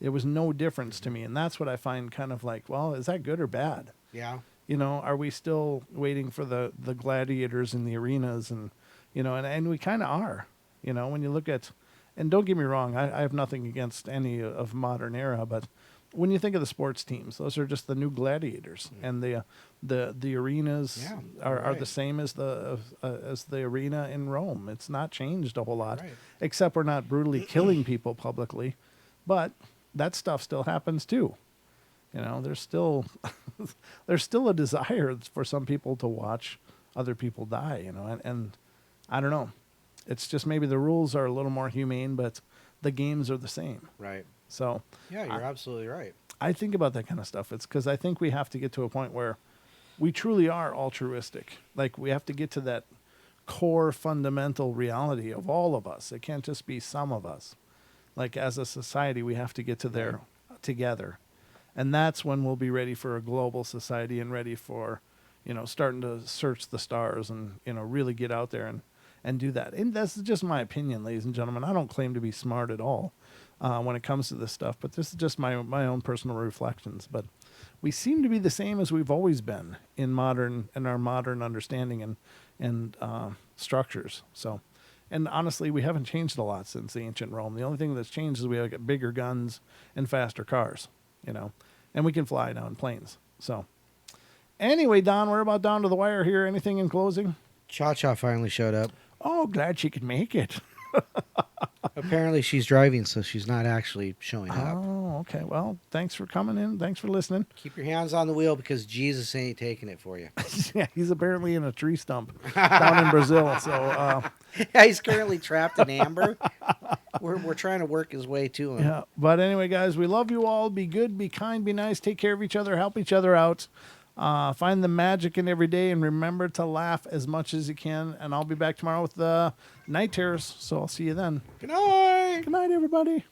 It was no difference to me. And that's what I find kind of like, well, is that good or bad? Yeah. Are we still waiting for the gladiators in the arenas? And, and we kind of are, when you look at, and don't get me wrong, I have nothing against any of modern era, but when you think of the sports teams, those are just the new gladiators, and the arenas are the same as the arena in Rome. It's not changed a whole lot, except we're not brutally killing people publicly, but that stuff still happens too. There's still a desire for some people to watch other people die. And I don't know. It's just maybe the rules are a little more humane, but the games are the same. Right. So yeah, you're absolutely right. I think about that kind of stuff. It's because I think we have to get to a point where we truly are altruistic. Like we have to get to that core fundamental reality of all of us. It can't just be some of us. Like as a society, we have to get to there together. And that's when we'll be ready for a global society and ready for, starting to search the stars and, really get out there and do that. And that's just my opinion, ladies and gentlemen. I don't claim to be smart at all when it comes to this stuff, but this is just my own personal reflections. But we seem to be the same as we've always been in our modern understanding and structures. So, and honestly, we haven't changed a lot since ancient Rome. The only thing that's changed is we have bigger guns and faster cars, and we can fly now in planes. So anyway, Don, we're about down to the wire here. Anything in closing? Cha-Cha finally showed up. Oh, glad she could make it. Apparently she's driving, so she's not actually showing up. Oh, okay. Well, thanks for coming in. Thanks for listening. Keep your hands on the wheel because Jesus ain't taking it for you. Yeah, he's apparently in a tree stump down in Brazil. So, He's currently trapped in amber. We're trying to work his way to him. yeah. But anyway, guys, we love you all. Be good, be kind, be nice. Take care of each other. Help each other out. Find the magic in every day, and remember to laugh as much as you can. And I'll be back tomorrow with the Night Terrors. So I'll see you then. Good night. Good night, everybody.